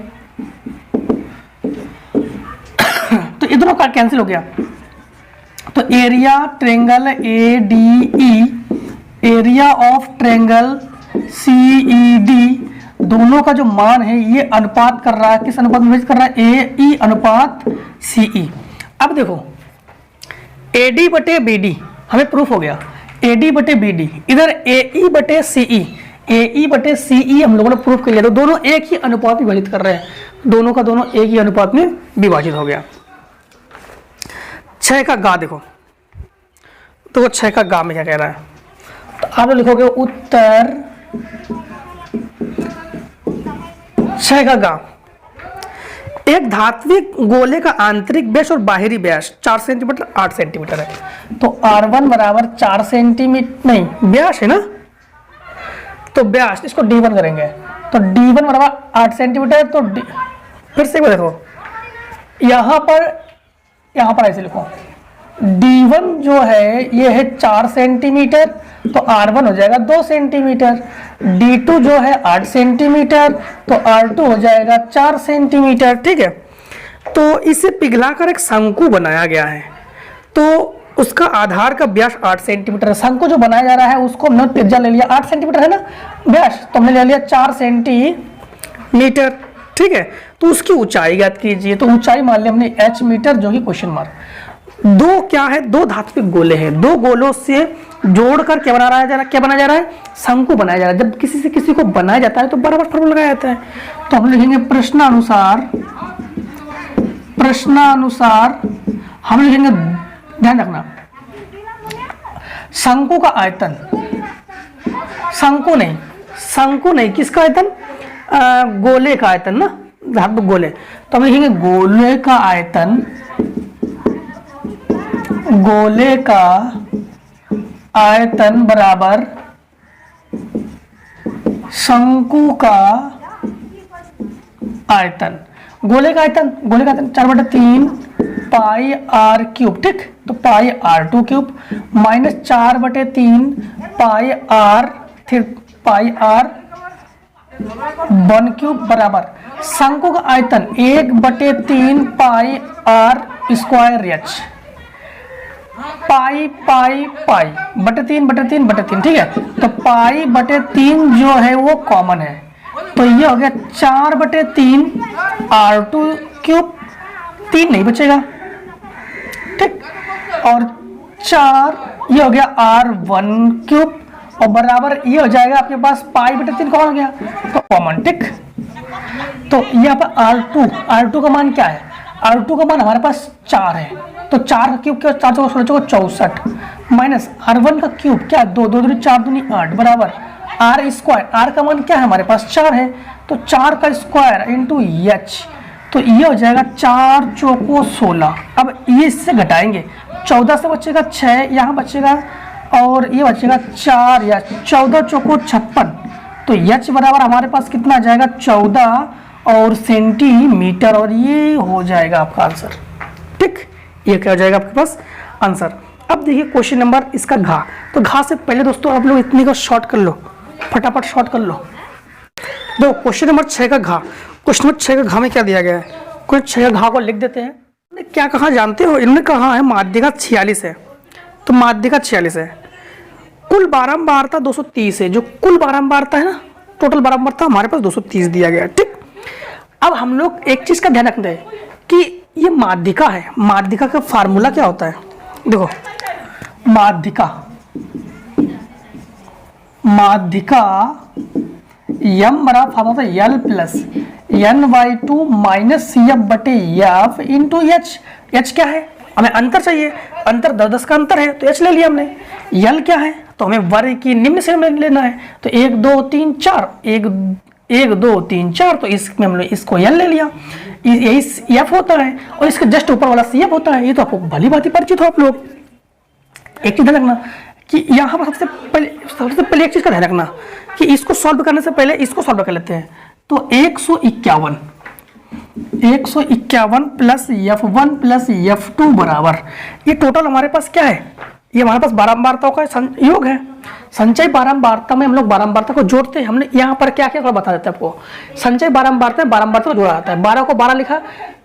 तो ये दोनों का कैंसिल हो गया, तो area triangle ADE area of triangle CED दोनों का जो मान है ये अनुपात कर रहा है, किस अनुपात में कर रहा है, AE अनुपात CE। अब देखो AD बटे BD हमें प्रूफ हो गया, AD बटे BD, इधर AE बटे CE, AE बटे CE हम लोगों ने प्रूफ कर लिया, तो दोनों एक ही अनुपात में विभाजित कर रहे हैं, दोनों का दोनों एक ही अनुपात में विभाजित हो गया। 6 का गा देखो, तो 6 का गा में क्या कह रहा है, तो आप लिखोगे उत्तर 6 का गा, एक धात्विक गोले का आंतरिक व्यास और बाहरी व्यास 4 सेंटीमीटर 8 सेंटीमीटर है, तो R1 बराबर 4 सेंटीमीटर, नहीं व्यास है ना, तो व्यास इसको D1 करेंगे, तो D1 बराबर 8 सेंटीमीटर, तो फिर से देखो यहाँ पर ऐसे लिखो, D1 जो है ये है 4 सेंटीमीटर, तो R1 हो जाएगा 2 सेंटीमीटर, D2 जो है 8 सेंटीमीटर, तो R2 हो जाएगा 4 सेंटीमीटर, ठीक है। तो इसे पिघलाकर एक शंकु बनाया गया है, तो उसका आधार का व्यास 8 सेंटीमीटर है, शंकु जो बनाया जा रहा है उसको हमने त्रिज्या ले लिया 8 सेंटीमीटर है ना व्यास, तो हमने ले लिया 4 सेंटीमीटर, ठीक है। तो उसकी ऊंचाई ज्ञात कीजिए, तो ऊंचाई मान लिया हमने h मीटर, जो कि क्वेश्चन मार्क। दो क्या है, दो धात्विक गोले हैं, दो गोलों से जोड़कर क्या बनाया जा रहा है, क्या बनाया जा रहा है, शंकु बनाया जा रहा है। जब किसी से किसी को बनाया जाता है तो बराबर फॉर्मूला लगाया जाता है, तो हम लिखेंगे प्रश्नानुसार हम लिखेंगे, ध्यान रखना, शंकु का आयतन, शंकु नहीं किसका आयतन, गोले का आयतन ना, धातु गोले, तो हम लिखेंगे गोले का आयतन बराबर शंकु का आयतन, गोले का आयतन 4/3 पाई R क्यूब, ठीक, तो पाई R2 क्यूब माइनस 4/3 पाई R, फिर पाई R1 क्यूब बराबर शंकु का आयतन 1/3 पाई R स्क्वायर H, पाई बटे 3/3, ठीक है। तो पाई बटे 3 जो है वो कॉमन है, तो ये हो गया 4/3 R2 क्यूब, 3 नहीं बचेगा, ठीक, और 4 ये हो गया R1 क्यूब, और बराबर ये हो जाएगा आपके पास पाई बटे 3 कॉमन हो गया, तो कॉमन, ठीक। तो यहाँ पर R2 का मान क्या है, R2 का मान हमारे पास 4 है, तो 4 का क्यूब क्या, 4 चौका 16 64 माइनस R1 का क्यूब क्या है, 2 2 4 दूनी 8 बराबर R स्क्वायर, R का मान क्या है हमारे पास 4 है, तो 4 का स्क्वायर इंटू H, तो ये हो जाएगा 4 चौको 16। अब ये इससे घटाएंगे, 14 से बचेगा 6, यहाँ बचेगा और ये बचेगा 4 या 14 चौको 56, तो H बराबर हमारे पास कितना आ जाएगा 14 और सेंटीमीटर, और ये हो जाएगा आपका आंसर, ठीक, ये क्या हो जाएगा आपके पास आंसर। अब देखिए क्वेश्चन नंबर इसका घा। तो घा से पहले दोस्तों आप लोग इतनी को शॉर्ट कर लो, फटाफट शॉर्ट कर लो। दो क्वेश्चन नंबर 6 का घा। क्वेश्चन नंबर 6 का घा में क्या दिया गया है, क्वेश्चन 6 का घा को लिख देते हैं। क्या कहा जानते हो, इन्होंने कहा है माध्यिका 46 है। तो माध्यिका 46 है, कुल बारंबारता 230 है। जो कुल बारंबारता है ना, टोटल बारंबारता हमारे पास 230 दिया गया है। ठीक, अब हम लोग एक चीज का ध्यान रखते हैं कि ये माध्यिका है। माध्यिका का फार्मूला क्या होता है, देखो माध्यिका यम बराबर फार्मूला होता है यल प्लस n/2 माइनस CF बटे F इंटू एच। एच क्या है, हमें अंतर चाहिए, अंतर 10 का अंतर है तो एच ले लिया हमने। यल क्या है, तो हमें वर्ग की निम्न से हमें लेना है, तो 1 2 3 4 1 2 3 4, तो इसमें हमने इसको यल ले लिया। यही एफ होता है और इसके जस्ट ऊपर वाला CF होता है। ये तो आपको भली भांति परिचित हो आप लोग। एक चीज ध्यान रखना कि यहाँ पर सबसे पहले एक चीज का ध्यान रखना कि इसको सॉल्व करने से पहले इसको सॉल्व कर लेते हैं। तो 151 प्लस F1 प्लस F2 बराबर, ये टोटल हमारे पास क्या है, ये हमारे पास बारंबारताओं का योग है। संचय बारंबारता में हम लोग बारंबारता को जोड़ते हैं। हमने यहाँ पर क्या क्या थोड़ा बता देते हैं आपको। संचय बारंबारता में बारंबारता को जोड़ा जाता है। 12 को 12 लिखा,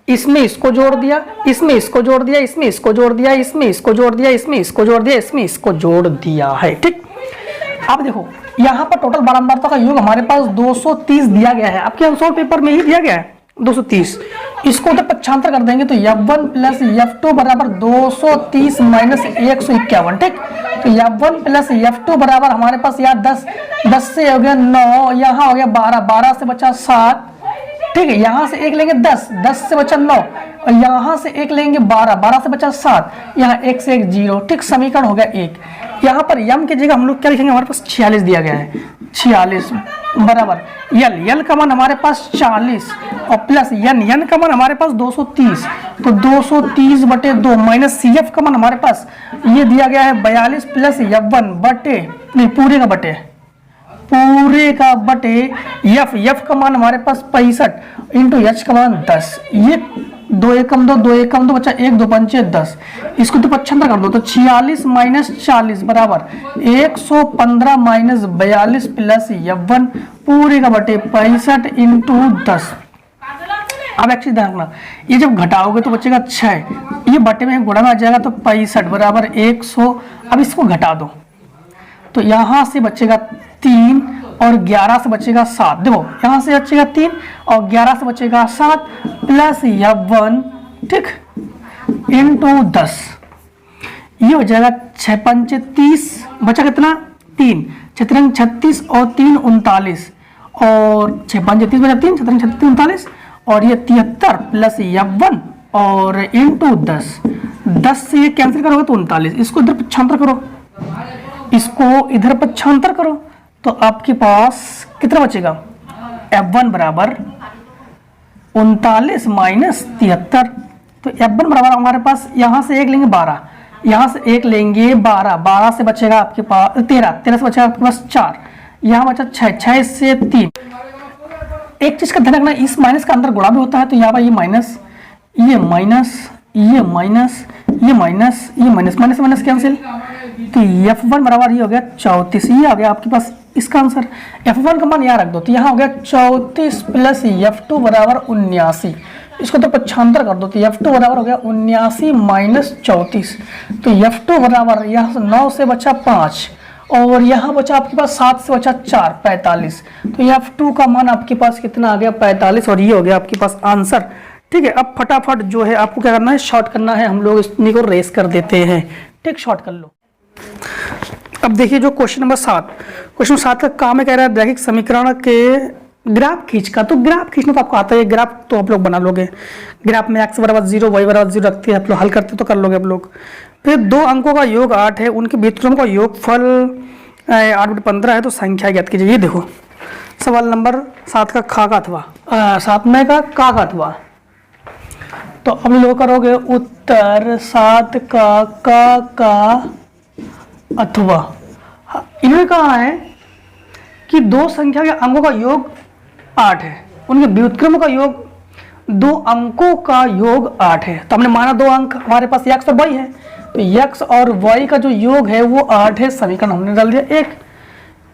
इसमें इसको जोड़ दिया, इसमें इसको जोड़ दिया, इसमें इसको जोड़ दिया, इसमें इसको जोड़ दिया, इसमें इसको जोड़ दिया, इसमें इसको जोड़ दिया है। ठीक, अब देखो यहाँ पर टोटल बारंबारता का योग हमारे पास 230 दिया गया है। आपके आंसर पेपर में ही दिया गया है 230। इसको उधर पक्षांतर कर देंगे तो F1 प्लस F2 बराबर 230 माइनस 151। ठीक, तो F1 प्लस F2 बराबर हमारे पास यहाँ 10 से हो गया 9, यहाँ हो गया 12 से बचा 7। ठीक है, यहाँ से एक लेंगे 10 से बचा 9 और यहाँ से एक लेंगे 12 से बचा 7, यहाँ 1 से 1 0। ठीक, समीकरण हो गया 1। यहाँ पर यम की जगह हम लोग क्या लिखेंगे, हमारे पास 46 दिया गया है। 46 बराबर यल का मान हमारे पास 40 और प्लस यन का मान हमारे पास 230। तो 230 बटे 2 माइनस CF का मान हमारे पास ये दिया गया है 42 प्लस F1 बटे नहीं पूरे का बटे F का मान हमारे पास 65 इंटू H का मान 10। ये 2 एकम 2 बच्चा 1 2 5 10, इसको तो पक्षांतर कर दो तो 46 माइनस 40 बराबर 115 माइनस 42 प्लस F1 पूरे का बटे 65 इंटू 10। अब एक चीज ध्यान रखना, ये जब घटाओगे तो बचेगा 6, ये बटे में गुणा में आ जाएगा तो 65 बराबर 100। अब इसको घटा दो तो यहाँ से बचेगा 3 और 11 से बचेगा 7। देखो यहाँ से बचेगा 3 और 11 से बचेगा 7 प्लस F1 ठीक इंटू 10। ये हो जाएगा 6 5 30, बचा कितना 3, 6 36 और 3 39 और 6 5 30 बचा 3, 6 36 39 और ये 73 प्लस F1 और इंटू 10 से ये कैंसिल करोगे तो 39। इसको इधर पक्षांतर करो, इसको इधर पक्षांतर करो तो आपके पास कितना बचेगा, F1 बराबर 39 माइनस 73। तो F1 बराबर हमारे पास यहाँ से एक लेंगे 12, यहाँ से एक लेंगे 12 से बचेगा आपके पास 13 से बचेगा आपके पास 4, यहाँ बचा 6 से 3। एक चीज का ध्यान रखना, इस माइनस का अंदर गुणा भी होता है तो यहाँ पर ये माइनस माइनस कैंसिल। तो F1 बराबर ये हो गया 34। ये आ गया आपके पास इसका आंसर। F1 का मान यहाँ रख दो तो यहाँ हो गया 34 प्लस F2 बराबर 79। इसको तो पक्षांतर कर दो तो F2 बराबर हो गया 79 माइनस 34। तो F2 बराबर यहाँ से 9 से बचा 5 और यहाँ बचा आपके पास 7 से बचा 4 45। तो F2 का मान आपके पास कितना आ गया 45 और ये हो गया आपके पास आंसर। ठीक है, अब फटाफट जो है आपको क्या करना है, शॉर्ट करना है। हम लोग इसको रेस कर देते हैं। ठीक, शॉर्ट कर लो। अब देखिए जो क्वेश्चन नंबर 7 का काम है, कह रहा है रैखिक समीकरण के ग्राफ खींचकर। तो ग्राफ खींचना तो आपको आता है, ग्राफ तो आप लोग बना लोगे। ग्राफ में x बराबर 0 y बराबर 0 रखते हैं आप लोग, हल करते तो कर लोगे आप लोग। फिर 2 अंकों का योग 8 है, उनके व्युत्क्रम का योगफल 8/15 है, तो संख्या ज्ञात कीजिए। ये देखो सवाल नंबर 7 का खा का अथवा 7 में का अथवा। तो अब लोग करोगे उत्तर 7 का अथवा। इन्होंने कहा है कि 2 संख्या के अंकों का योग 8 है, उनके व्युत्क्रम का योग 2 अंकों का योग 8 है। तो हमने माना 2 अंक हमारे पास x और y है, तो x और y का जो योग है वो 8 है, समीकरण हमने डाल दिया 1।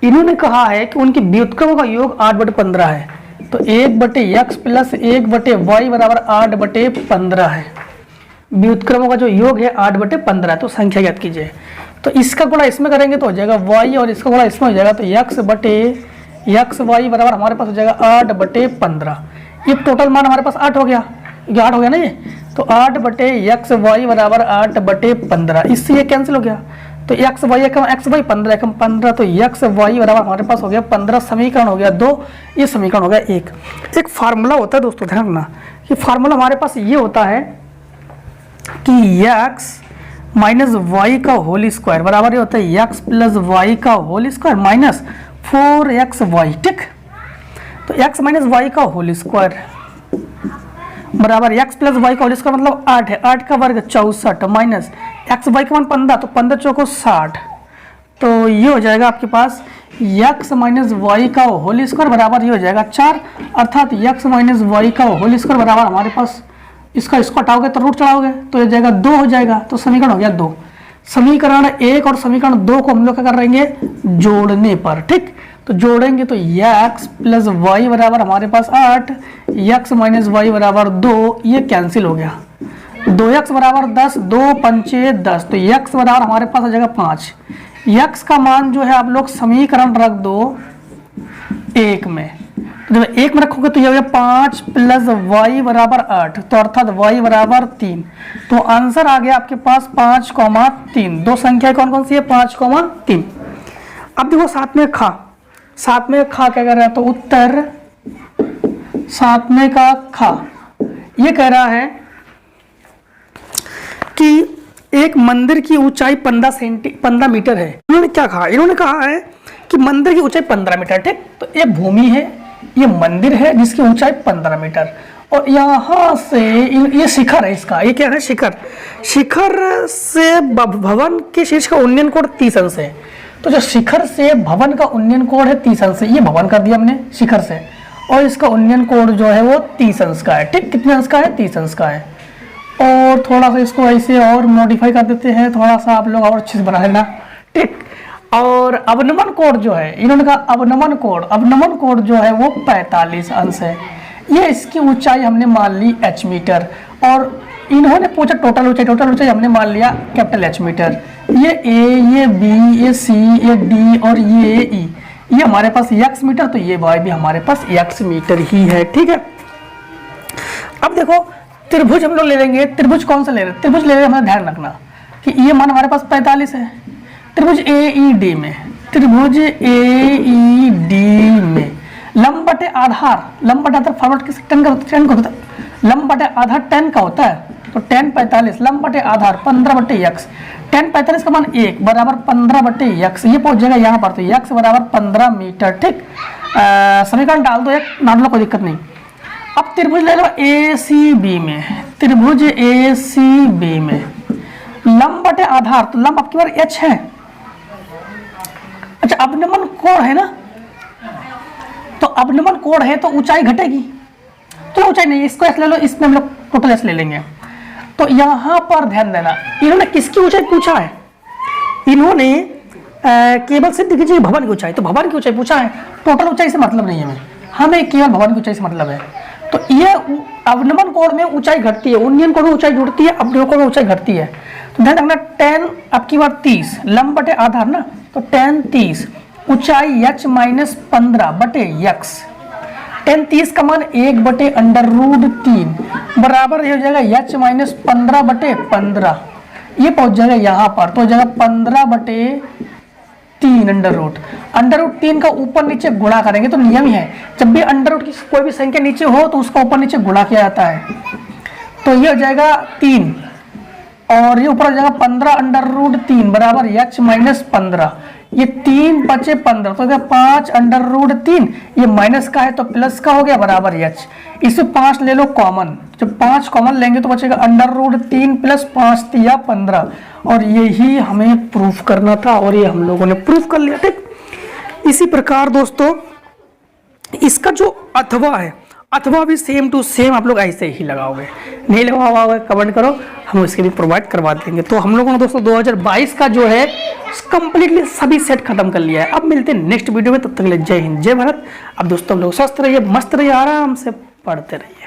इन्होंने कहा है कि उनकी व्युत्क्रमों का योग 8/15 है, तो 1/x प्लस 1/y बराबर 8/15 है। व्युत्क्रमों का जो योग है 8/15 है, तो संख्या ज्ञात कीजिए। तो इसका गुणा इसमें करेंगे तो हो जाएगा y और इसका गुणा इसमें हो जाएगा, तो x y बराबर हमारे पास हो जाएगा 8/15। ये टोटल मान हमारे पास 8 हो गया, 8 हो गया ना ये, तो 8/x y बराबर 8/15। इससे ये कैंसिल हो गया, तो x y 15, तो x y बराबर हमारे पास हो गया 15। समीकरण हो गया 2, ये समीकरण हो गया 1। एक फार्मूला होता है दोस्तों, ध्यान रखना कि फार्मूला हमारे पास ये होता है कि x माइनस वाई का होल स्क्वायर बराबर ये होता है x प्लस वाई का होल स्क्वायर माइनस 4xy। ठीक, तो x माइनस वाई का होल स्क्वायर बराबर x प्लस वाई का होल स्क्वायर मतलब 8 है, 8 का वर्ग 64 माइनस x वाई का मान 15, तो 15 चौको 60, तो ये हो जाएगा आपके पास x माइनस वाई का होल स्क्वायर बराबर ये हो जाएगा 4, अर्थात x माइनस वाई का होल स्क्वायर बराबर हमारे पास इसको हटाओगे तो रूट चढ़ाओगे तो ये जाएगा 2 हो जाएगा, तो समीकरण हो गया 2। समीकरण 1 और समीकरण 2 को हम लोग क्या करेंगे, जोड़ने पर। ठीक, तो जोड़ेंगे तो x प्लस वाई बराबर हमारे पास 8, x माइनस वाई बराबर 2, ये कैंसिल हो गया। 2x बराबर 10, 2 पंचे 10, तो x बराबर हमारे पास आ जाएगा 5। x का मान जो है आप लोग समीकरण रख दो 1 में, जब 1 में रखोगे तो ये हो गया 5 प्लस वाई बराबर 8, तो अर्थात y बराबर 3। तो आंसर आ गया आपके पास 5,3। दो संख्या कौन कौन सी है, 5,3। अब देखो साथ में खा क्या कर रहा है, तो उत्तर साथ में का खा ये कह रहा है कि एक मंदिर की ऊंचाई 15 मीटर है। इन्होंने क्या कहा, इन्होंने कहा है कि मंदिर की ऊंचाई 15 मीटर। ठीक, तो ये भूमि है, ये मंदिर है जिसकी ऊंचाई 15 मीटर, और यहाँ से ये शिखर है इसका, ये क्या है, शिखर से भवन के शीर्ष का उन्नयन कोण 30 अंश है। तो जो शिखर से भवन का उन्नयन कोण है 30 अंश, ये भवन कर दिया हमने शिखर से, और इसका उन्नयन कोण जो है वो 30 अंश का है। ठीक, कितने अंश का है, 30 अंश का है। और थोड़ा सा इसको ऐसे और मॉडिफाई कर देते हैं, थोड़ा सा आप लोग और अच्छे से बना लेना। ठीक, और अवनमन कोण जो है, इन्होंने कहा अवनमन कोण जो है वो 45 अंश है। ये इसकी ऊंचाई हमने मान ली h मीटर, और इन्होंने पूछा टोटल ऊंचाई हमने मान लिया कैपिटल H मीटर। ये a, ये b, ये c, ये d और ये e, ये हमारे पास x मीटर, तो ये y भी हमारे पास x मीटर ही है। ठीक है, अब देखो त्रिभुज हम लोग ले लेंगे। त्रिभुज कौन सा ले रहे हैं, त्रिभुज ले रहे हैं, हमें ध्यान रखना कि ये मान हमारे पास 45 है। त्रिभुज AED में, लंब बटे आधार फॉरवर्ड किस 10 का होता है, लंब बटे आधार 10 का होता है, तो 10 45 लंब बटे आधार 15/x, 10 45 का मान 1 बराबर 15/x, ये पहुंच जाएगा यहाँ पर, तो x बराबर 15 मीटर। ठीक, समीकरण डाल दो, एक डाल लो, कोई दिक्कत नहीं। अब त्रिभुज ले लो ACB में, त्रिभुज ACB में लंब बटे आधार, तो लंब आपकी बार h है। अच्छा, अवनमन कोण है ना, तो अवनमन कोण है तो ऊंचाई घटेगी, तो ऊंचाई नहीं, इसको ऐसे ले लो, इसमें हम लोग टोटल ऐसे ले लेंगे। तो यहां पर ध्यान देना, इन्होंने किसकी ऊंचाई पूछा है, इन्होंने केवल सिद्ध कीजिए भवन की ऊंचाई, तो भवन की ऊंचाई पूछा है, टोटल ऊंचाई से मतलब नहीं है हमें केवल भवन की ऊंचाई से मतलब है। तो ये अवनमन कोण में ऊंचाई घटती है, उन्नयन कोण में ऊंचाई जुड़ती है, अवनमन कोण में ऊंचाई घटती है। तो ध्यान रखना 10 आपकी बार 30 लंब बटे आधार ना, तो 10 30 ऊंचाई h माइनस 15/x, 10 30 का मान 1/√3 बराबर ये हो जाएगा h माइनस 15/15, ये पहुंच जाएगा यहाँ पर, तो हो जाएगा 15/3 अंडर रूट 3 का ऊपर नीचे गुणा करेंगे, तो नियम ही है जब भी अंडर रूट की कोई भी संख्या नीचे हो तो उसका ऊपर नीचे गुणा किया जाता है। तो ये हो जाएगा 3 और ये ऊपर हो जाएगा 15/√3 बराबर h माइनस 15, ये 3 बचे 15, तो 5/√3, ये माइनस का है तो प्लस का हो गया बराबर h। इसमें 5 ले लो कॉमन, जब 5 कॉमन लेंगे तो बचेगा अंडर√3 प्लस 5 तिया 15, और यही हमें प्रूफ करना था और ये हम लोगों ने प्रूफ कर लिया। ठीक, इसी प्रकार दोस्तों इसका जो अथवा है, अथवा भी सेम टू सेम आप लोग ऐसे ही लगाओगे। नहीं लगा हुआ होगा कमेंट करो, हम उसके लिए प्रोवाइड करवा देंगे। तो हम लोगों ने दोस्तों 2022 का जो है कंप्लीटली सभी सेट खत्म कर लिया है। अब मिलते हैं नेक्स्ट वीडियो में, तब तक के लिए जय हिंद जय भारत। अब दोस्तों हम लोग स्वस्थ रहिए, मस्त रहिए, आराम से पढ़ते रहिए।